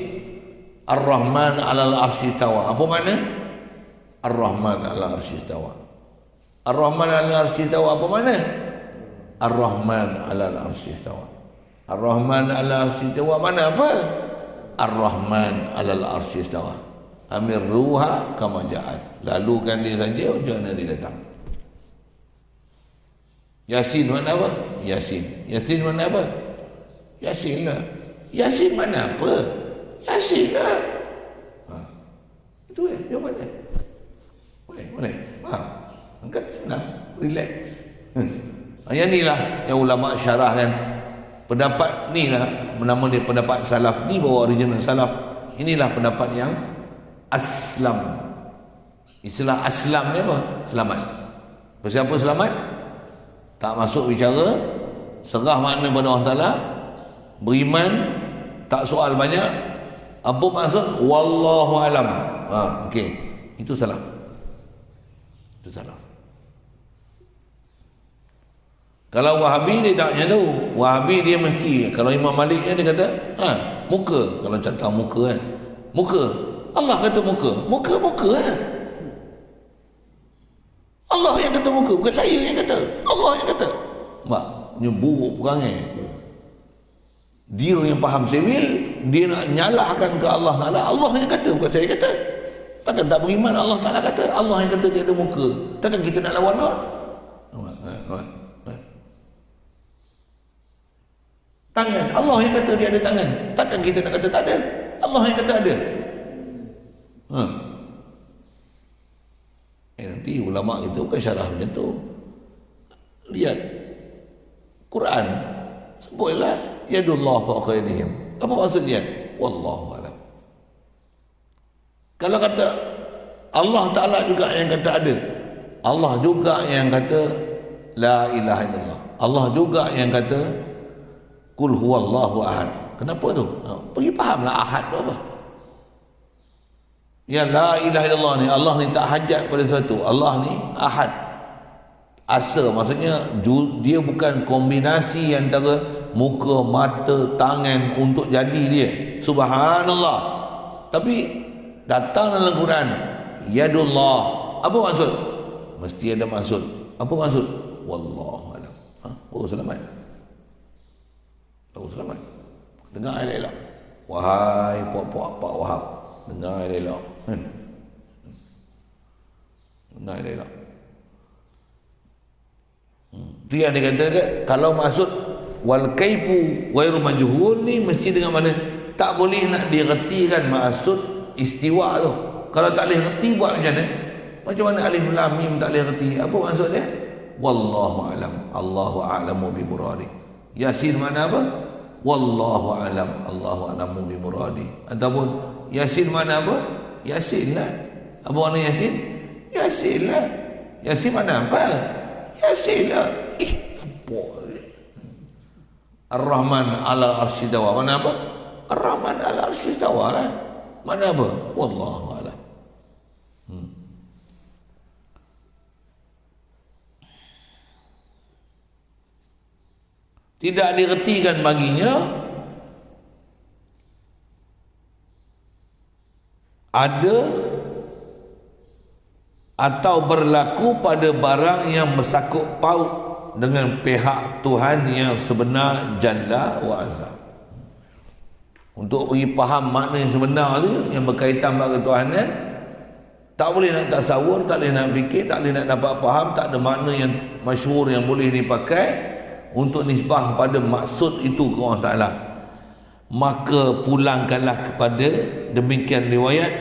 Speaker 1: Ar-Rahman 'alal 'arsy istawa. Apa makna? Ar-Rahman 'alal 'arsy istawa. Ar-Rahman 'alal 'arsy istawa apa makna? Ar-Rahman 'alal 'arsy istawa. Ar-Rahman ala arsy istawa. Mana apa? Ar-Rahman ala arsy istawa. Amir ruha kama ja'at. Lalukan dia saja macam mana dia datang. Yasin mana apa? Yasin. Yasin mana apa? Yasin lah. Yasin mana apa? Yasin lah. Itu jawapan dia. Boleh. Faham? Angkat senang. Relax. Yang ni lah yang ulama syarahkan. Pendapat ni lah, nama dia pendapat salaf. Ni bawa original salaf. Inilah pendapat yang aslam. Istilah aslam ni apa? Selamat. Pasal apa selamat? Tak masuk bicara, serah makna pada Allah Ta'ala, beriman, tak soal banyak. Apa maksud? Wallahu alam. Okey. Itu salah. Itu salah. Kalau Wahabi dia tak macam tu. Wahabi dia mesti, kalau Imam Malik dia kata, muka. Kalau contoh muka kan. Muka. Allah kata muka. Muka kan. Allah yang kata muka, bukan saya yang kata. Allah yang kata. Mak, punya buruk perangai. Dia yang faham sewil, dia nak nyalahkan ke Allah Ta'ala. Allah yang kata, bukan saya kata. Takkan tak beriman Allah Ta'ala kata. Allah yang kata dia ada muka. Takkan kita nak lawan kau? Tangan, Allah yang kata dia ada tangan. Takkan kita nak kata tak ada? Allah yang kata ada. Nanti ulama kita bukan syarah macam tu. Lihat Quran, sebutlah yadullah fawqa aydihim. Apa maksudnya? Wallahu alam. Kalau kata Allah Ta'ala juga yang kata ada, Allah juga yang kata la ilaha illallah, Allah juga yang kata qul huwallahu ahad. Kenapa tu? Pergi fahamlah ahad tu apa. Ya la ilaha illallah ni, Allah ni tak hajat pada sesuatu. Allah ni ahad. Asa maksudnya dia bukan kombinasi antara muka, mata, tangan untuk jadi dia. Subhanallah. Tapi datang dalam Quran yadullah. Apa maksud? Mesti ada maksud. Apa maksud? Wallahu alam. Oh selamat. Tahu selamat. Dengar elok-elok. Wahai puak-puak Pak Wahab, dengar elok-elok. Dengar elok-elok. Itu yang dia kata ke, kalau maksud wal kaifu ghairu majhul ni mesti dengan mana? Tak boleh nak diretikan maksud istiwa tu. Kalau tak boleh reti buat macam mana? Macam mana alif lam mim tak boleh reti? Apa maksud dia? Wallahu alam. Allahu a'lamu bi muradi. Yasin mana apa? Wallahu alam. Allahu a'lamu bi muradi. Ataupun Yasin mana apa? Yasin lah. Apa makna Yasin? Yasin lah. Yasin mana apa? Yasin lah. Ar-Rahman ala arsy istawa. Mana apa? Ar-Rahman ala arsy istawa lah. Mana apa? Wallahu a'lam. Tidak diretikan baginya ada atau berlaku pada barang yang bersangkut paut dengan pihak Tuhan yang sebenar Jalla wa Azza. Untuk bagi faham makna yang sebenar tu yang berkaitan dengan ketuhanan, tak boleh nak tasawur, tak boleh nak fikir, tak boleh nak dapat faham, tak ada makna yang masyhur yang boleh dipakai untuk nisbah pada maksud itu ke Allah Ta'ala. Maka pulangkanlah kepada demikian riwayat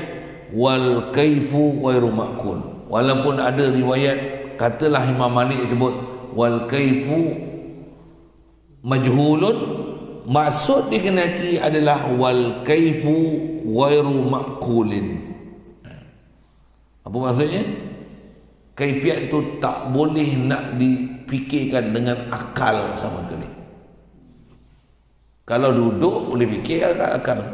Speaker 1: wal kaifu ghairu ma'qul. Walaupun ada riwayat, katalah Imam Malik sebut wal kaifu majhulun, maksud dikenaki adalah wal kaifu ghairu ma'qulin. Apa maksudnya? Kaifiat itu tak boleh nak dipikirkan dengan akal sama sekali. Kalau duduk boleh fikir akal.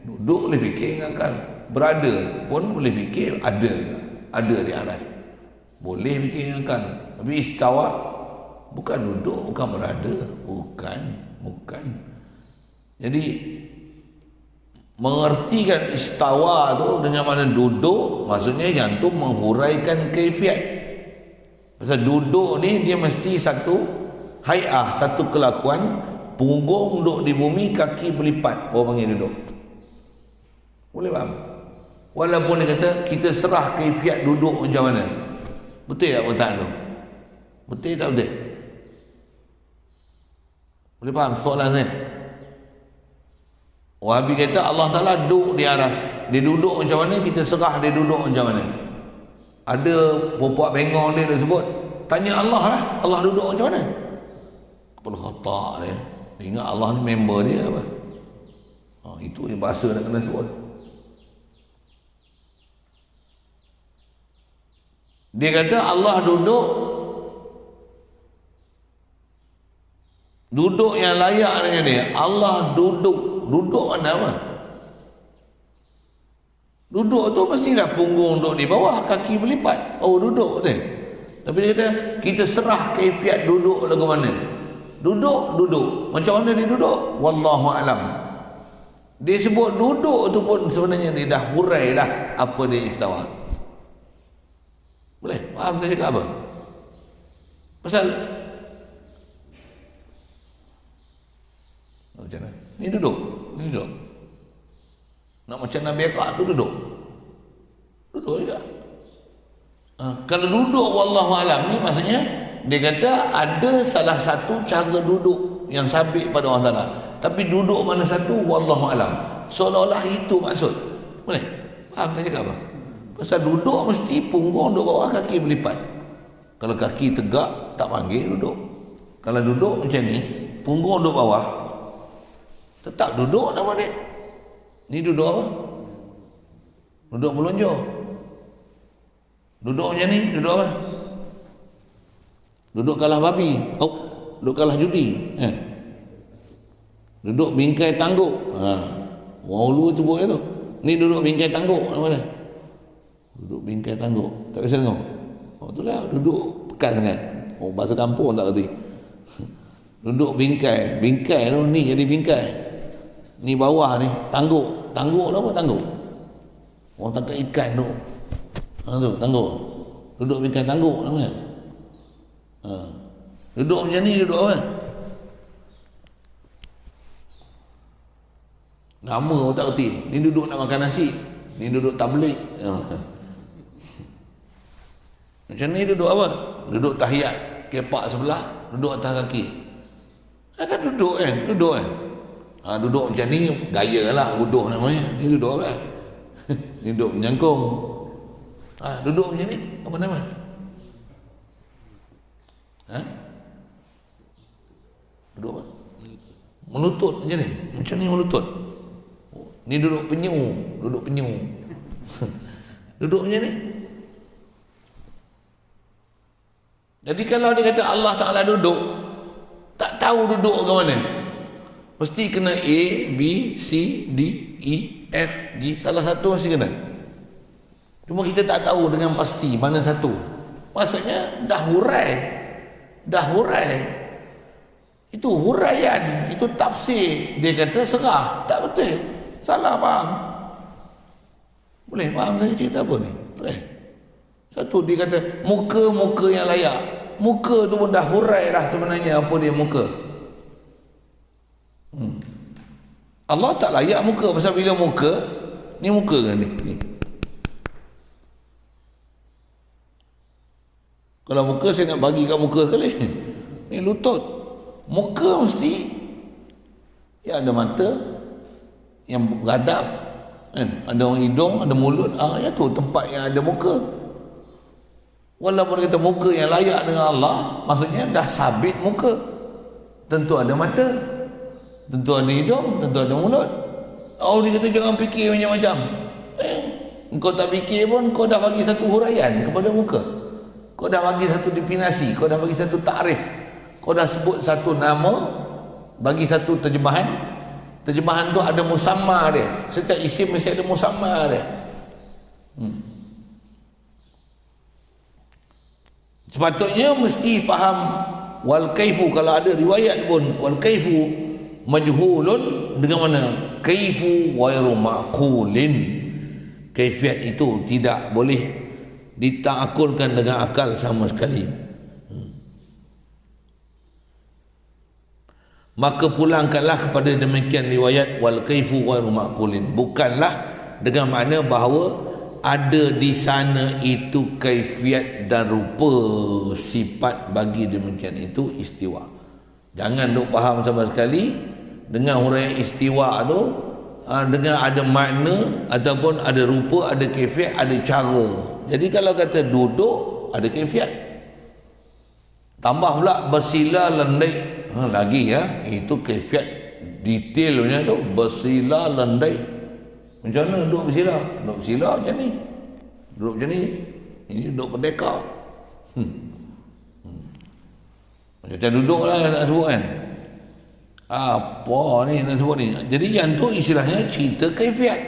Speaker 1: Duduk boleh fikir dengan akal. Berada pun boleh fikir ada di aras. Boleh fikir dengan akal. Tapi istawa bukan duduk, bukan berada, bukan. Jadi mengertikan istawa tu dengan mana duduk, maksudnya yang tu menghuraikan kaifiat. Pasal duduk ni dia mesti satu Hai'ah, satu kelakuan, punggung duduk di bumi, kaki berlipat, orang panggil duduk. Boleh faham? Walaupun dia kata kita serah kaifiat duduk macam mana. Betul tak perkataan tu? Betul tak betul? Boleh faham soalan saya? Wahabi kata Allah Ta'ala duduk di aras. Dia duduk macam mana, kita serah dia duduk macam mana. Ada puak bengong dia sebut, tanya Allah lah, Allah duduk macam mana? Kepala otak dia. Dia ingat Allah ni member dia apa? Itu yang bahasa nak kena sebut. Dia kata Allah duduk yang layak dengan dia. Allah duduk mana apa? Duduk tu mestilah punggung duduk di bawah, kaki berlipat. Duduk tu. Tapi dia kata kita serah kaifiat duduk lagu mana. Duduk. Macam mana dia duduk? Wallahu alam. Dia sebut duduk tu pun sebenarnya dia dah hurai dah apa dia istawa. Boleh? Faham saya cakap apa? Pasal macam mana? Ni duduk. Nak macam Nabi Akak tu duduk juga. Kalau duduk wallahu alam ni maksudnya dia kata ada salah satu cara duduk yang sabit pada Allah Ta'ala, tapi duduk mana satu wallahu alam, seolah-olah itu maksud. Boleh? Faham saya cakap apa? Pasal duduk mesti punggung duduk bawah, kaki berlipat. Kalau kaki tegak tak panggil duduk. Kalau duduk macam ni, punggung duduk bawah, tetap duduk nama dia. Ni duduk apa? Duduk melonjor. Duduk macam ni, duduk apa? Duduk kalah babi. Duduk kalah judi. Duduk bingkai tangguk. Orang ulu tu buat tu. Ni duduk bingkai tangguk nama dia. Duduk bingkai tangguk. Tak biasa tengok. Itulah duduk pekat sangat. Bahasa kampung tak kerti. Duduk bingkai. Bingkai tu ni jadi bingkai. Ni bawah ni tangguk. Tangguk apa tangguk? Orang tangkap ikan tu. Tu tangguk. Duduk bingkai tangguk namanya. Duduk macam ni duduk apa? Nama pun tak kerti. Ni duduk nak makan nasi. Ni duduk tablik. Macam ni duduk apa? Duduk tahiyat. Kepak sebelah. Duduk atas kaki. Kan duduk kan? Duduk kan? Duduk macam ni gaya lah wuduh namanya. Ni duduk apa? Ni duduk menyangkung. Duduk macam ni apa nama? Duduk apa? Melutut macam ni. Macam ni melutut. Ni duduk penyu. Duduk penyu. Duduk macam ni. Jadi kalau dia kata Allah Ta'ala duduk, tak tahu duduk ke mana, mesti kena A, B, C, D, E, F, G. Salah satu mesti kena. Cuma kita tak tahu dengan pasti mana satu. Maksudnya dah hurai. Itu huraian, itu tafsir. Dia kata serah. Tak betul. Salah faham. Boleh faham saya cerita apa ni? Boleh. Satu dia kata muka yang layak. Muka tu pun dah hurai dah sebenarnya apa dia muka. Allah tak layak muka. Pasal bila muka, ni muka kan ni. Kalau muka saya nak bagi kat muka sekali. Ni lutut. Muka mesti ya ada mata yang beradab kan? Ada orang hidung, ada mulut. Ya tu tempat yang ada muka. Walaupun kata muka yang layak dengan Allah, maksudnya dah sabit muka. Tentu ada mata, tentu ada hidung, tentu ada mulut. Dia kata jangan fikir macam-macam. Kau tak fikir pun kau dah bagi satu huraian kepada muka. Kau dah bagi satu definisi, kau dah bagi satu takrif, kau dah sebut satu nama, bagi satu terjemahan. Terjemahan tu ada musamma dia. Setiap isim mesti ada musamma dia. Sepatutnya mesti faham wal kaifu. Kalau ada riwayat pun wal kaifu majhulun, dengan mana kaifu ghairu ma'qulin. Kaifiat itu tidak boleh ditaakulkan dengan akal sama sekali. maka pulangkanlah kepada demikian riwayat wal kaifu ghairu ma'qulin. Bukanlah dengan makna bahawa ada di sana itu kaifiat dan rupa sifat bagi demikian itu istiwa. Jangan duk faham sama sekali dengan huraian istiwa tu dengan ada makna ataupun ada rupa, ada kaifiat, ada cara. Jadi kalau kata duduk ada kaifiat, tambah pula bersila landai, lagi ya, itu kaifiat detailnya tu, bersila landai. Macam mana duduk bersila? Duduk bersila macam ni, duduk macam ni, ini duduk merdeka. Macam duduk lah nak sebut kan. Apa ni nak sebut ni? Jadi yang tu istilahnya cerita kaifiat,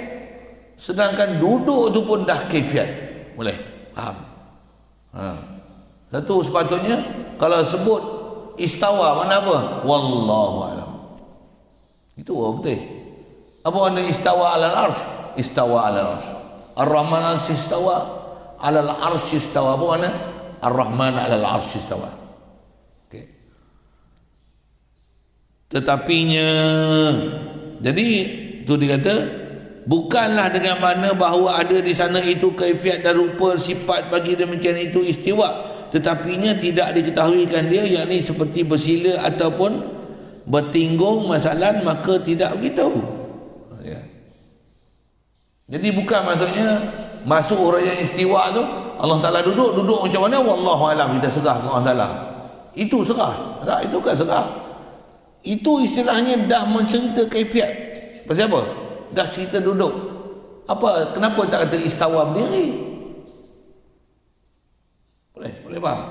Speaker 1: sedangkan duduk tu pun dah kaifiat. Boleh faham? Satu sepatutnya kalau sebut istawa, mana apa? Wallahu alam. Itu betul. Apa makna istawa alal arsh? Istawa alal arsh. Ar-Rahman al-Arsh istawa alal arsh istawa. Apa makna? Ar-Rahman alal arsh istawa. Okey. Tetapinya, jadi tu dia kata bukanlah dengan makna bahawa ada di sana itu kaifiat dan rupa sifat bagi demikian itu istiwa, tetapinya tidak diketahuikan dia, yakni seperti bersila ataupun bertinggung masalan, maka tidak begitu. Ya. Jadi bukan maksudnya masuk huraian istiwa tu Allah Ta'ala duduk macam mana, wallahu alam, kita serah ke Allah Ta'ala. Itu serah. Tak, itu kan serah. Itu istilahnya dah mencerita kaifiat. Pasal apa? Dah cerita duduk. Apa? Kenapa tak kata istawa berdiri? Boleh faham?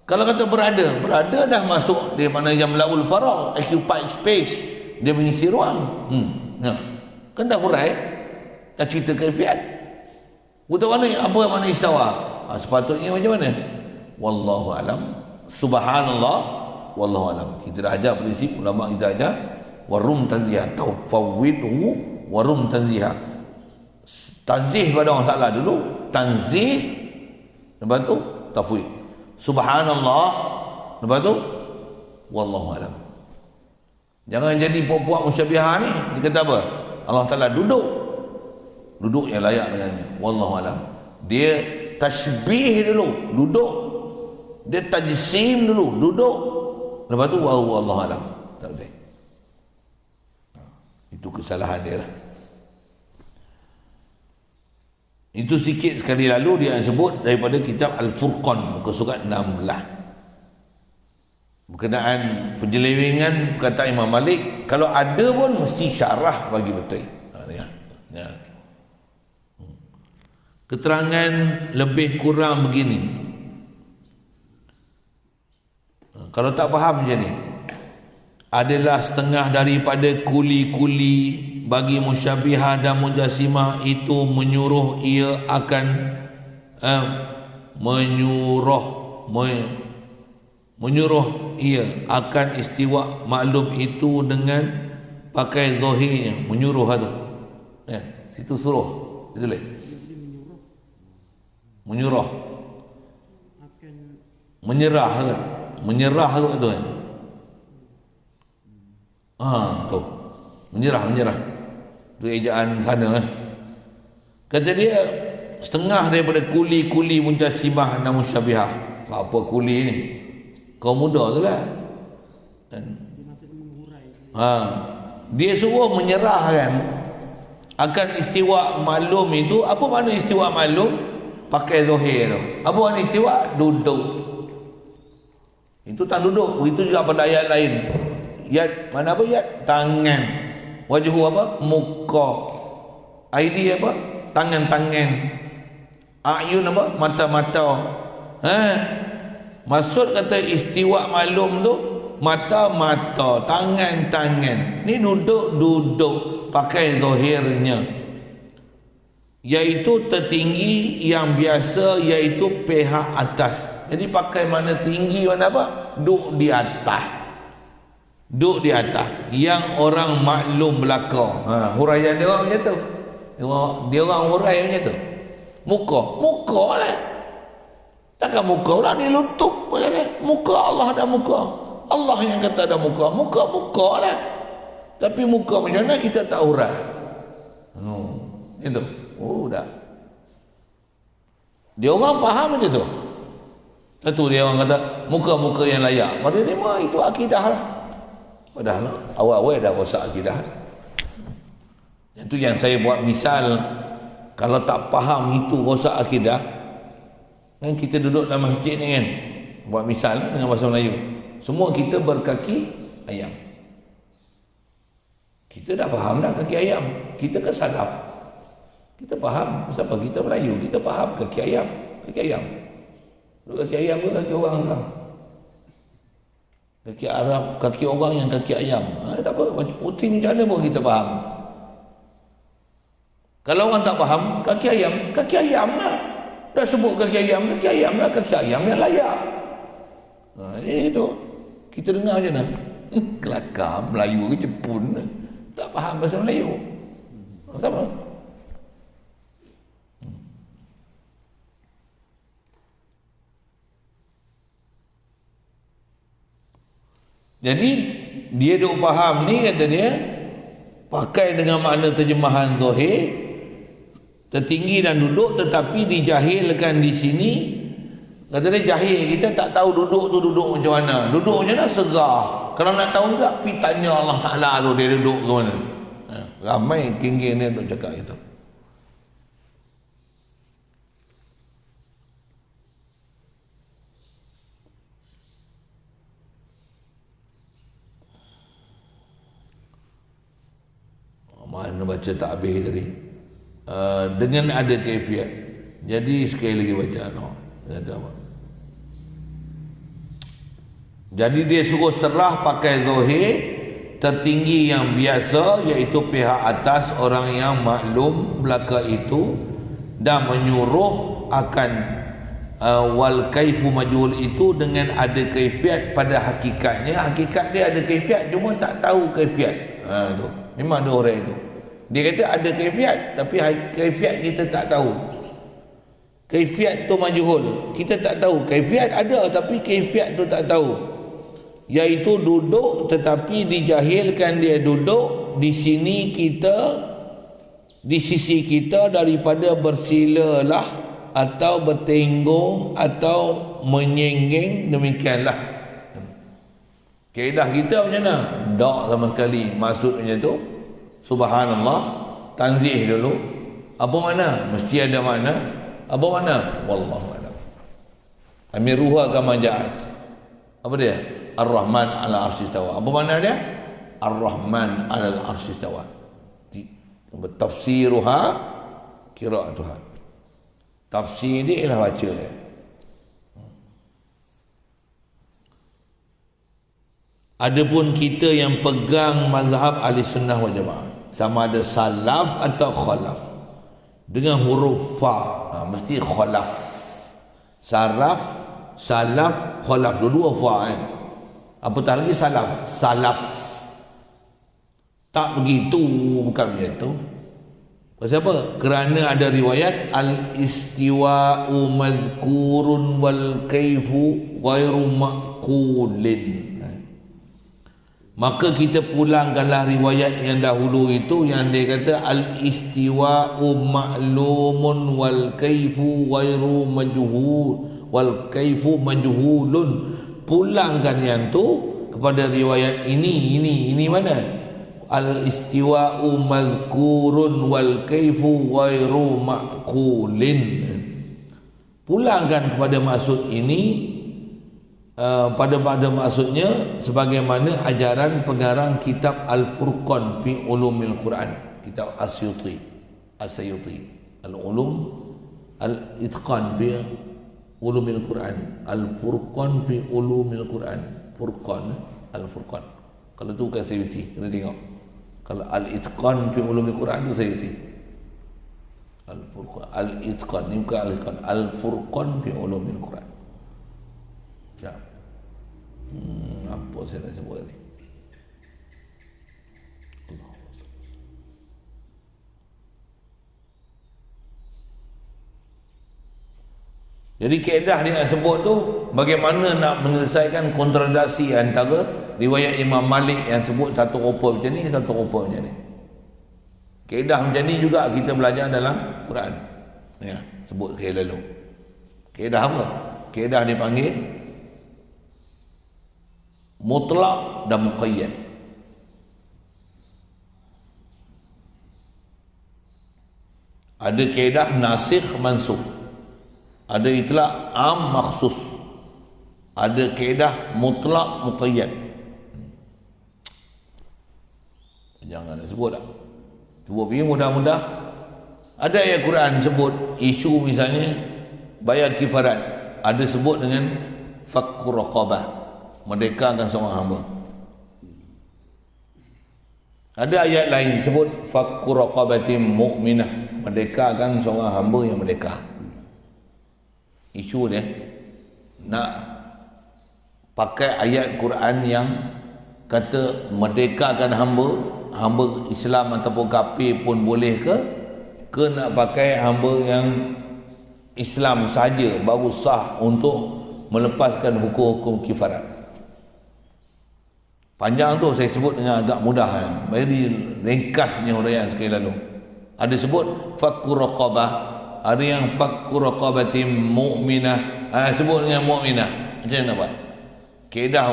Speaker 1: Kalau kata berada dah masuk dia mana yang melaul faragh, occupied space, dia mengisi ruang. Kan dah hurai, dah cerita kaifiat. Betul mana? Apa makna istawa? Sepatutnya macam mana? Wallahu alam. Subhanallah, wallahu alam. Kita dah ajar prinsip, ulama kita ajar warum tanzihah, tawfawwidhu warum tanzihah. Tanzih pada Allah Ta'ala dulu, tanzih, lepas tu tafwid. Subhanallah, lepas tu wallahu alam. Jangan jadi puak-puak musyabihah ni. Dia kata apa? Allah Ta'ala duduk yang layak dengannya, wallahu alam. Dia tasbih dulu, duduk. Dia tajsim dulu, duduk. Lepas tu wallahu alam. Tak betul. Itu kesalahan dia lah. Itu sikit sekali lalu dia sebut daripada kitab Al-Furqan, muka surat 16. Berkenaan penyelewengan perkataan Imam Malik, kalau ada pun mesti syarah bagi betul. Ya. Keterangan lebih kurang begini. Kalau tak faham macam ni, adalah setengah daripada kuli-kuli bagi musyabihah dan mujassimah itu menyuruh ia akan menyuruh ia akan istiwa maklum itu dengan pakai zahirnya, menyuruh tu. Ya, situ suruh. Itu leh. Menyuruh. Menyerah kan? Menyerah tu kan? Tu. Menyerah. Tu ejaan sana kan? Kata dia setengah daripada kuli-kuli mujassimah dan musyabihah. Apa kuli ni? Kaum muda tu lah. Dia suruh menyerahkan akan istiwa maklum itu. Apa makna istiwa maklum? Pakai zahir tu. Apa makna istiwa? Duduk. Itu tak duduk. Begitu juga pada ayat lain. Yad, mana apa yad? Tangan. Wajhu apa? Muka. Aidi apa? Tangan-tangan. A'yun apa? Mata-mata. Maksud kata istiwa maklum tu, mata-mata, tangan-tangan. Ni duduk pakai zahirnya, iaitu tertinggi yang biasa, iaitu pihak atas. Jadi pakai mana tinggi, mana apa? Duduk di atas. Duduk di atas. Yang orang maklum belaka. Huraian dia orang macam tu. Dia orang hurai macam tu. Muka lah. Takkan muka pula dia lutut macam ni. Muka Allah ada muka. Allah yang kata ada muka. Muka lah. Tapi muka macam mana kita tak urai. Itu. Dah. Dia orang faham macam tu. Satu dia orang kata muka-muka yang layak. Pada dia mah itu akidah lah. Padahal awal-awal dah rosak akidah. Itu yang saya buat misal, kalau tak faham itu rosak akidah, kan kita duduk dalam masjid ni kan, buat misal dengan bahasa Melayu, semua kita berkaki ayam. Kita dah faham dah kaki ayam. Kita ke salaf, kita faham. Sebab kita Melayu, kita faham kaki ayam. Kaki ayam, kaki ayam ke kaki orang sekarang? Kaki Arab, kaki orang yang kaki ayam. Tak apa, macam putih macam mana pun kita faham. Kalau orang tak faham, kaki ayam lah. Dah sebut kaki ayam lah, kaki ayam yang layak. Itu. Kita dengar je nak. Kelakar, Melayu ke Jepun, tak faham bahasa Melayu. Sama. Jadi, dia duk faham ni, kata dia, pakai dengan makna terjemahan zahir, tertinggi dan duduk, tetapi dijahilkan di sini. Kata dia jahil, kita tak tahu duduk tu duduk macam mana. Duduk macam mana serah. Kalau nak tahu juga, pergi tanya Allah Ta'ala tu dia duduk ke mana. Ramai geng-geng ni duk cakap itu. Mana baca tak habis tadi. Dengan ada kaifiat. Jadi sekali lagi baca kata apa? Jadi dia suruh serah pakai zahir, tertinggi yang biasa, iaitu pihak atas orang yang maklum belaka itu, dan menyuruh akan wal kaifu majhul itu dengan ada kaifiat pada hakikatnya. Hakikat dia ada kaifiat, cuma tak tahu kaifiat. Itu memang ada orang itu. Dia kata ada kaifiat, tapi kaifiat kita tak tahu. Kaifiat tu majhul, kita tak tahu. Kaifiat ada, tapi kaifiat tu tak tahu. Iaitu duduk, tetapi dijahilkan dia duduk di sini kita, di sisi kita, daripada bersilalah atau bertenggung atau menyenggeng. Demikianlah kaedah kita macam mana? Tak sama sekali maksud macam tu. Subhanallah, tanzih dulu. Apa makna? Mesti ada makna. Apa makna? Wallahu a'lam. Amiruha kama ja'at. Apa dia? Ar-Rahman 'ala arsy istawa. Apa makna dia? Ar-Rahman 'ala arsy istawa. Tafsiruha qira'atuha. Tafsir dia ialah baca dia. Adapun kita yang pegang mazhab ahli sunnah wal jamaah, sama ada salaf atau khalaf, dengan huruf fa, mesti khalaf. Salaf, khalaf, dua-dua fa kan. Apatah lagi salaf. Tak begitu, bukan macam tu. Pasal apa? Kerana ada riwayat al-istiwa'u mazkurun wal kaifu ghairu maqulin. Maka kita pulangkanlah riwayat yang dahulu itu, yang dia kata al-istiwa'u ma'lumun wal kaifu ghairu majhul wal kaifu majhulun. Pulangkan yang tu kepada riwayat ini mana? Al-istiwa'u mazkurun wal kaifu ghairu ma'qulin. Pulangkan kepada maksud ini, pada maksudnya sebagaimana ajaran pengarang kitab Al-Furqan fi Ulumil Quran, kitab Asyuti Al-Ulum Al-Itqan fi Ulumil Quran, Al-Furqan fi Ulumil Quran, Furqan, Al-Furqan. Kalau tu bukan Sayyuti, kita tengok. Kalau Al-Itqan fi Ulumil Quran tu Sayyuti. Al-Furqan, Al-Itqan, ni bukan Al-Itqan, Al-Furqan fi Ulumil Quran. Ya. Apa saya nak sebut tadi? Jadi kaedah dia nak sebut tu bagaimana nak menyelesaikan kontradiksi antara riwayat Imam Malik yang sebut satu rupa macam ni, satu rupa macam ni. Kaedah macam ni juga kita belajar dalam Quran. Ya, sebut sekali lalu. Kaedah apa? Kaedah dipanggil mutlak dan muqayyad. Ada kaedah nasikh mansukh. Ada itlaq am makhsus. Ada kaedah mutlak muqayyad. Jangan sebut tak. Cuba pergi mudah-mudah. Ada ayat Quran sebut isu misalnya bayar kifarat. Ada sebut dengan fakku raqabah, merdekakan seorang hamba. Ada ayat lain sebut fakku raqabatin mu'minah, merdekakan seorang hamba yang merdeka. Isu dia nak pakai ayat Quran yang kata merdekakan hamba Islam ataupun kafir pun boleh ke nak pakai hamba yang Islam saja baru sah untuk melepaskan hukum-hukum kifarat. Panjang tu saya sebut dengan agak mudah kan. Bagi ringkasnya huraian sekali lalu. Ada sebut fakku raqabah, ada yang fakku raqabatin mu'minah. Sebut dengan mu'minah. Macam mana nak buat? Kaedah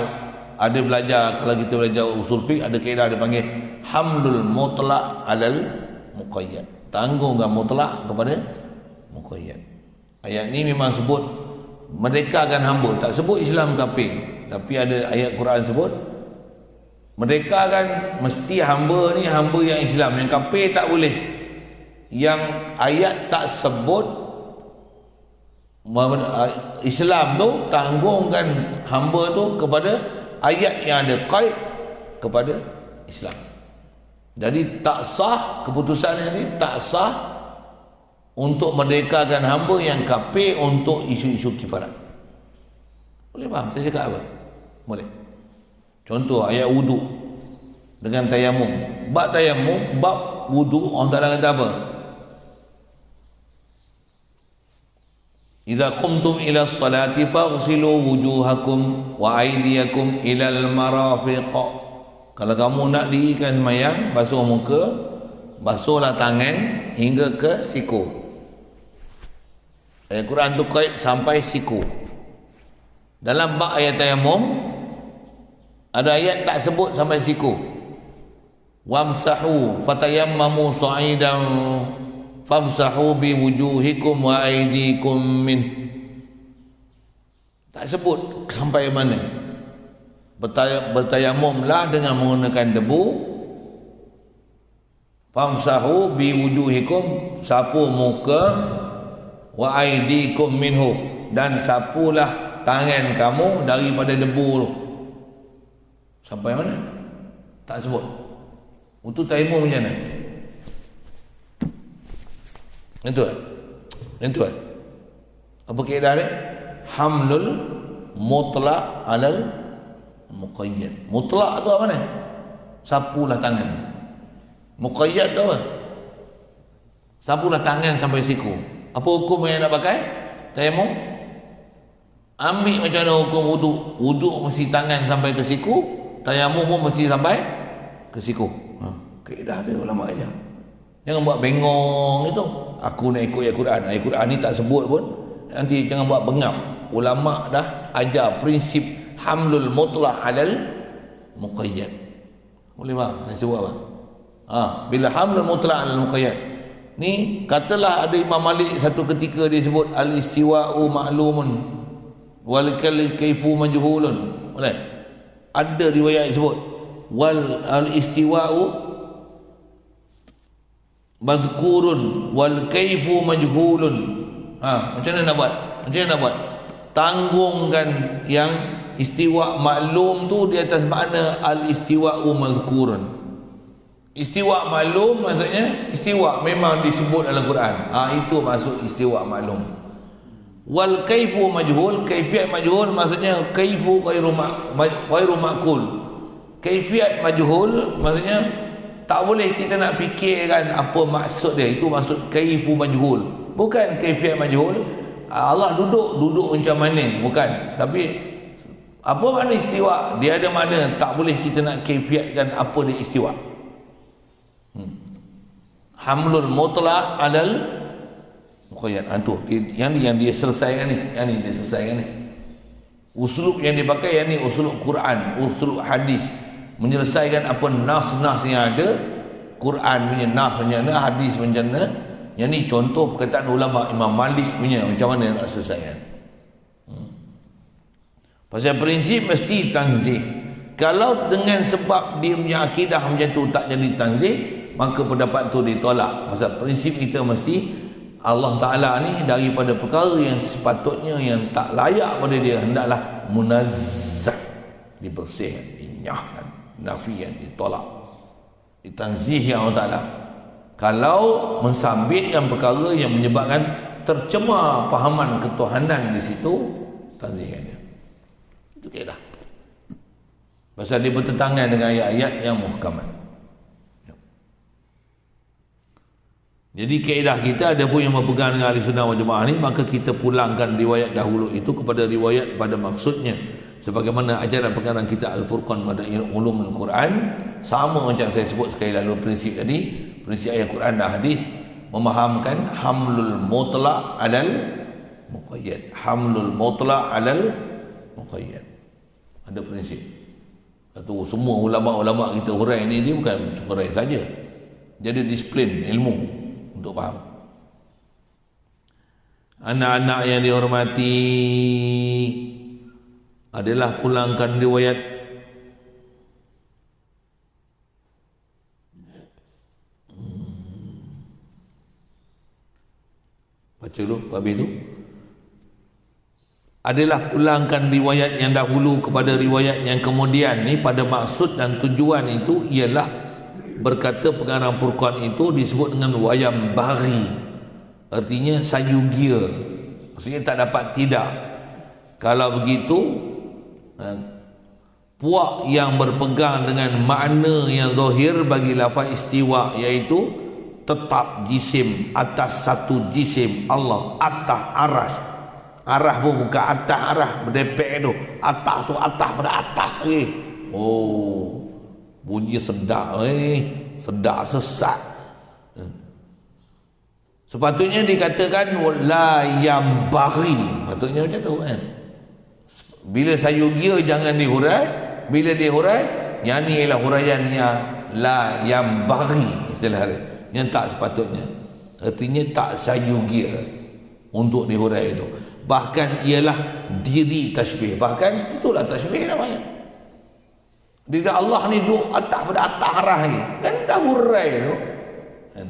Speaker 1: ada belajar, kalau kita belajar usul fiqh ada kaedah dia panggil hamlul mutlaq alal muqayyad. Tanggungkan mutlak kepada muqayyad. Ayat ni memang sebut merdekakan hamba, tak sebut Islam kafir. Tapi ada ayat Quran sebut merdekakan mesti hamba ni hamba yang Islam, yang kafir tak boleh. Yang ayat tak sebut Islam tu, tanggungkan hamba tu kepada ayat yang ada qaid kepada Islam. Jadi tak sah, keputusan ini tak sah untuk merdekakan hamba yang kafir untuk isu-isu kifarat. Boleh faham saya cakap apa? Boleh. Contoh ayat wudu dengan tayamum. Bab tayamum, bab wudu Allah Taala kata apa? Idza qumtum ila sholati faghsilu wujuhakum wa aydiyakum ila al-marafiq. Kalau kamu nak dirikan sembahyang, basuh muka, basuhlah tangan hingga ke siku. Ayat Quran tu kait sampai siku. Dalam bab ayat tayamum ada ayat tak sebut sampai siku. Wamsahu fatayammamu sa'idan famsahu biwujuhikum wa aydikum min. Tak sebut sampai mana. Bertayamumlah dengan menggunakan debu. Famsahu biwujuhikum, sapu muka, wa aydikum minhu, dan sapulah tangan kamu daripada debu. Sampai mana? Tak sebut. Untuk tayamum macam mana? Itu kan? Itu kan? Apa kaedah dia? Hamlul mutlaq alal muqayyad. Mutlaq tu apa ni? Sapulah tangan. Muqayyad tu apa? Sapulah tangan sampai siku. Apa hukum yang nak pakai? Tayamum? Ambil macam mana hukum wudu? Wudu mesti tangan sampai ke siku, tayamum pun mesti sampai ke siku. Kaedah dia ulama aja. Jangan buat bengong itu. Aku nak ikut ayat Quran. Ayat Quran ni tak sebut pun. Nanti jangan buat bengap. Ulama dah ajar prinsip hamlul mutlaq alal muqayyad. Boleh faham saya sebut apa? Bila hamlul mutlaq alal muqayyad ni, katalah ada Imam Malik satu ketika dia sebut al-istiwa'u ma'lumun wal kayfu majhulun. Boleh? Ada riwayat sebut wal al-istiwa'u mazkurun wal kayfu majhulun. Macam mana nak buat? Macam mana nak buat? Tanggungkan yang istiwa maklum tu di atas makna al-istiwa'u mazkurun. Istiwa maklum maksudnya istiwa memang disebut dalam Quran. Itu maksud istiwa maklum. Wal kaifu majhul, kaifiyat majhul maksudnya kaifu ghairu ma'qul. Kaifiyat majhul maksudnya tak boleh kita nak fikirkan apa maksud dia. Itu maksud kaifu majhul. Bukan kaifiyat majhul. Allah duduk macam mana? Bukan. Tapi apa makna istiwa? Dia ada makna, tak boleh kita nak kaifiatkan apa dia istiwa. Hamlul mutlaq alal muqayyad. Antu yang dia selesaikan ni, dia selesaikan ni. Uslub yang dipakai yang ni uslub Quran, uslub hadis, menyelesaikan apa nas-nas yang ada. Quran punya nas macam mana, hadis macam mana. Yang ni contoh perkataan ulama Imam Malik punya, macam mana nak selesaikan. Pasal prinsip mesti tanzih. Kalau dengan sebab dia punya akidah macam tu tak jadi tanzih, maka pendapat tu ditolak. Pasal prinsip kita mesti Allah Ta'ala ni daripada perkara yang sepatutnya yang tak layak pada dia, hendaklah munazzah, dibersihkan, dinyahkan, nafian, ditolak, ditanzih Allah Ta'ala. Kalau mensabitkan perkara yang menyebabkan tercemar fahaman ketuhanan di situ, tanzihkan dia. Itu kaedah. Pasal dia bertentangan dengan ayat-ayat yang muhkamat. Jadi kaedah kita, ada pun yang berpegang dengan ahli sunnah wal jamaah ni, maka kita pulangkan riwayat dahulu itu kepada riwayat pada maksudnya. Sebagaimana ajaran pengarang kita Al-Furqan pada ulumul Quran, sama macam saya sebut sekali lalu prinsip tadi, prinsip ayat Quran dan hadis, memahamkan hamlul mutlaq alal muqayyad. Hamlul mutlaq alal muqayyad. Ada prinsip. Satu, semua ulama-ulama kita hurai ni, dia bukan hurai saja. Jadi disiplin ilmu untuk faham. Anak-anak yang dihormati, adalah pulangkan riwayat baca dulu habis tu. Adalah pulangkan riwayat yang dahulu kepada riwayat yang kemudian ni. Pada maksud dan tujuan itu ialah, berkata pengarang Furqan itu disebut dengan wayam bari, artinya sayugia, maksudnya tak dapat tidak. Kalau begitu, puak yang berpegang dengan makna yang zahir bagi lafaz istiwa, iaitu tetap jisim atas satu jisim Allah, atas arash. Arah pun bukan atas arah berdepek tu, atas tu atas pada atas lagi. Oh, bunyi sedap sedap sesat. Sepatutnya dikatakan la yang bari, patutnya macam tu kan. Bila sayugia jangan dihurai, bila dihurai yang ni ialah huraian yang la yang bari, istilah dia, yang tak sepatutnya, artinya tak sayugia untuk dihurai itu. Bahkan ialah diri tasbih, bahkan itulah tasbih namanya. Dia Allah ni duduk atas pada atas arah ni, kan dah hurai tu kan?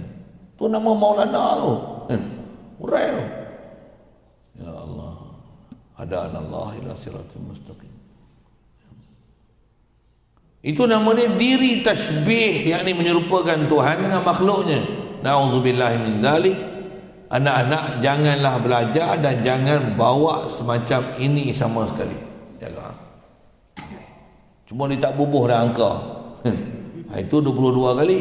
Speaker 1: Tu nama Maulana tu kan? Hurai tu. Ya Allah, hadana Allah ila siratul mustaqim. Itu namanya diri tasbih, yakni menyerupakan Tuhan dengan makhluknya. Na'udzubillahi min zalik. Anak-anak janganlah belajar dan jangan bawa semacam ini sama sekali. Jaga. Cuma dia tak bubuh dah angka. Itu 22 kali.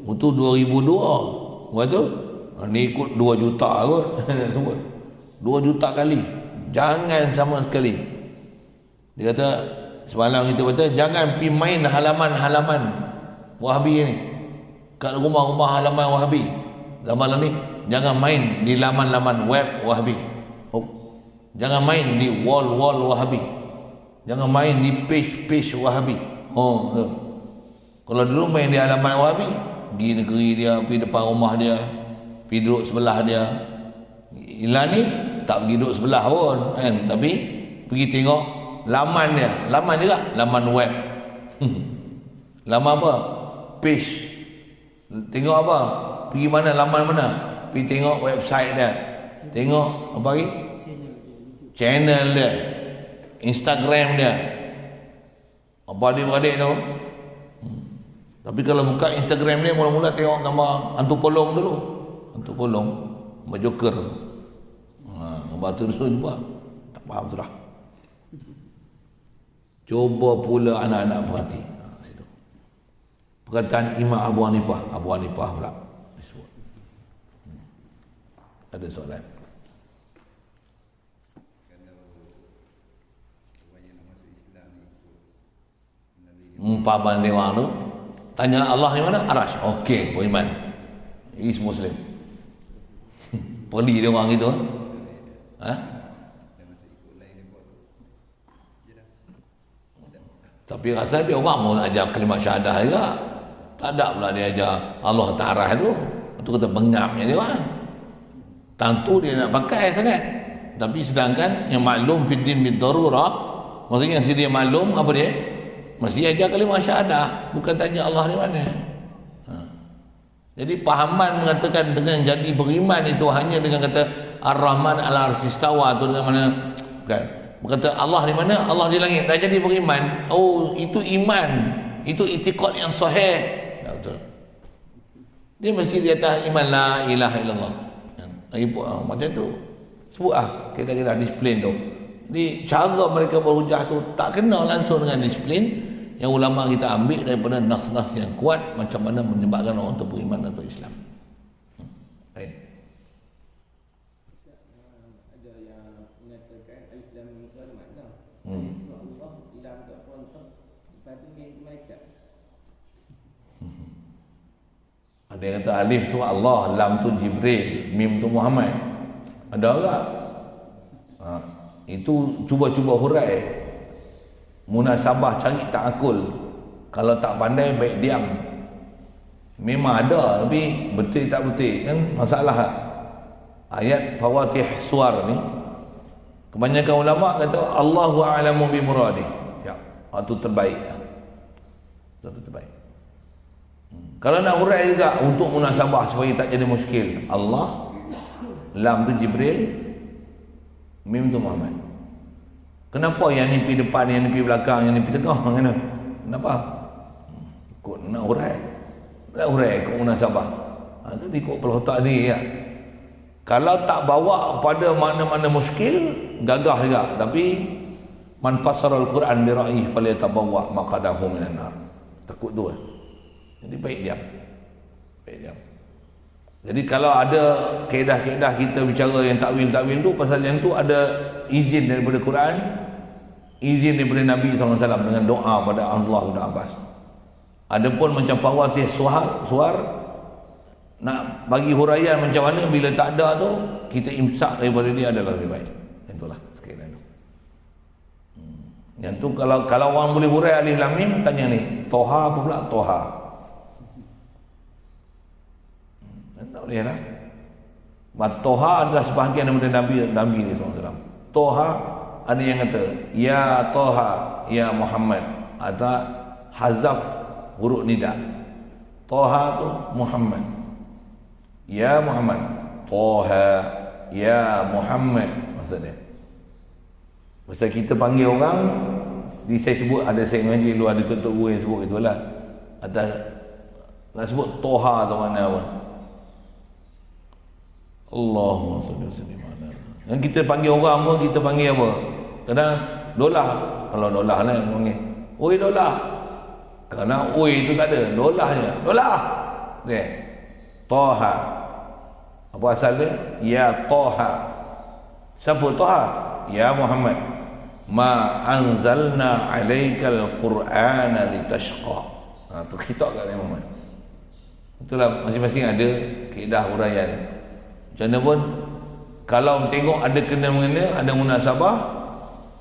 Speaker 1: Itu 2002. Lepas tu ni ikut 2 juta kot. Sebut 2 juta kali. Jangan sama sekali. Dia kata, semalam kita baca, jangan pergi main halaman-halaman Wahabi ni. Kat rumah-rumah halaman Wahabi zaman ni, jangan main di laman-laman web Wahabi. Jangan main di wall-wall Wahabi. Jangan main di page-page Wahabi. Kalau dulu main di halaman Wahabi, di negeri dia, pergi depan rumah dia, pergi duduk sebelah dia. Ilah ni tak pergi duduk sebelah pun kan, tapi pergi tengok laman dia. Laman juga, laman web. Laman apa? Page. Tengok apa? Pergi mana, laman mana? Pergi tengok website dia. Tengok apa lagi? Channel dia, Instagram dia. Apa adik-beradik tu? Tapi kalau buka Instagram dia, mula-mula tengok gambar hantu polong dulu. Hantu polong, gambar Joker. Gambar tu dulu jumpa. Tak faham sudah. Coba pula anak-anak berhati. Perkataan Imam Abu Hanifah pula. Ada soalan. umpamaan dia orang tu tanya Allah di mana? Arash. Okey, beriman. Is Muslim. Peli dia orang gitu. Ha? Tapi rasa dia orang mau ajar kalimah syahadah juga. Tak ada pula dia ajar Allah Ta'ala tu. Itu kata bengapnya dia orang. Tentu dia nak pakai sangat. Tapi sedangkan yang maklum fiddin bid-darurah, maksudnya yang dia maklum apa dia? Mesti ajar kalimah syahadah, bukan tanya Allah di mana. Jadi pahaman mengatakan dengan jadi beriman itu hanya dengan kata Ar-Rahman al-Arsy istawa tu dengan mana? Bukan. Berkata Allah di mana? Allah di langit. Dah jadi beriman. Oh, itu iman. Itu i'tiqad yang sahih. Tak betul. Dia mesti di atas iman la ilaha illallah. Macam tu. Sebut kira-kira disiplin tu. Jadi cara mereka berhujah tu tak kena langsung dengan disiplin yang ulama kita ambil daripada nas-nas yang kuat macam mana menyebabkan orang tu beriman atau Islam. Baik.
Speaker 2: Ada yang mengatakan Islam itu ada makna. Allah Islam tu kontak pada malaikat.
Speaker 1: Ada yang kata alif tu Allah, lam tu Jibril, mim tu Muhammad. Ada tak? Itu cuba-cuba hurai. Munasabah cari tak akul. Kalau tak pandai baik diam. Memang ada tapi betul tak betul kan masalah. Ayat Fawatih Suar ni kebanyakan ulama kata Allahu a'lamu bi muradih. Ya, itu terbaik. Itu terbaik. Kalau nak hurai juga untuk munasabah supaya tak jadi muskil. Allah, lam tu Jibril, mim tu Muhammad. Kenapa yang ni pergi depan, yang ni pergi belakang, yang ni pergi tengah? Kenapa? Ikut nak hurai. Nak hurai ikut munasabah. Itu ikut kepala otak dia. Ya. Kalau tak bawa pada mana-mana muskil, gagah juga. Tapi man fasara al-Quran bi ra'yi falyatabawwa maqadahu minan nar. Takut tu. Jadi baik diam. Baik diam. Jadi kalau ada kaedah-kaedah kita bicara yang takwil-takwil tu, pasal yang tu ada izin daripada Quran, izin daripada Nabi SAW dengan doa pada Allah bin Abbas. Adapun macam Fawatih Suar nak bagi huraian macam mana bila tak ada tu, kita imsak daripada dia adalah lebih baik. Itulah sekiranya. Yang tu kalau orang boleh hurai alif lam mim, tanya ni, Toha apa pula? Toha. Tak boleh lah. Toha adalah sebahagian daripada Nabi SAW. Toha ada yang kata ya Toha, ya Muhammad, ada hazaf huruf nida. Toha tu Muhammad, ya Muhammad. Toha, ya Muhammad maksudnya. Masa kita panggil orang, saya sebut, ada saya mengaji dulu, ada tutup guru yang sebut itulah. Ada nak sebut Toha atau mana apa. Allahumma salli wa sallim ala. Yang kita panggil orang pun kita panggil apa? Kadang dolah. Kalau dolah lah yang panggil. Oi dolah. Kerana oi itu tak ada, dolahnya. Dolah. Okey. Toha. Apa asal dia? Ya Toha. Siapa Toha? Ya Muhammad. Ma anzalna alaikal Qur'ana litashqa. Tu khitab kat Muhammad. Itulah masing-masing ada kaedah huraian. Macam mana pun kalau tengok ada kena-mengena, ada munasabah,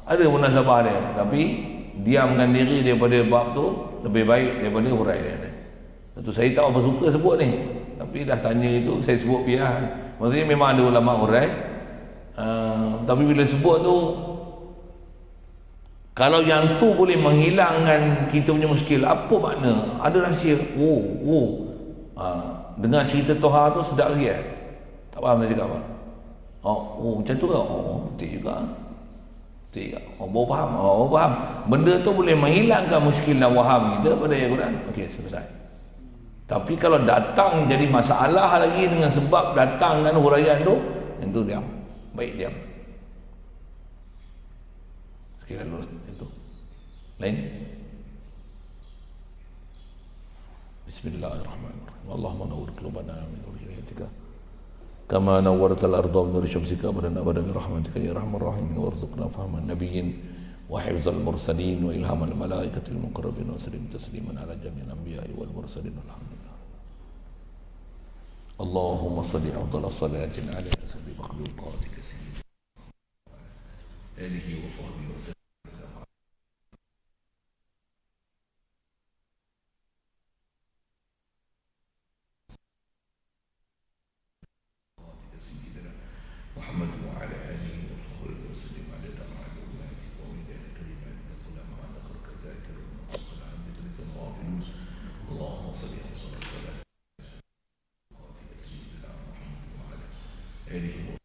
Speaker 1: ada munasabah dia, tapi diamkan diri daripada bab tu lebih baik daripada hurai dia. Itu saya tak apa suka sebut ni, tapi dah tanya itu saya sebut biar. Maksudnya memang ada ulama hurai, tapi bila sebut tu, kalau yang tu boleh menghilangkan kita punya muskil, apa makna? Ada rahsia. Dengan cerita Toha tu sedap sikit. Tak faham dia cakap apa? Macam tu ke? Betul juga. Betul juga. Baru faham. Faham. Benda tu boleh menghilangkan muskil dan waham kita pada ayat Quran. Okey, selesai. Tapi kalau datang jadi masalah lagi dengan sebab datang dan huraian tu, yang tu diam. Baik diam. Sekiranya dulu lah. Itu. Lain. Bismillahirrahmanirrahim. Allahumma nawwir qulubana min nuri hidayah. كما نورت الأرض بنور شمسك أبدا أبدا برحمتك يا أرحم الراحمين وارزقنا فهم النبيين وحفظ المرسلين وإلهام الملائكة المقربين وسلم تسليما على جميع الأنبياء والمرسلين والحمد لله. اللهم صل أفضل صلاة على أسد مخلوقاتك سيدنا آله وصحبه وسلم. محمد وعلى آله وصحبه وسلم عدد معلوماتك ومداد كلماتك كلما ذكرك ذاكر وقل عن ذكرك الغافلون. اللهم صل وسلم على سيدنا محمد وعلى آله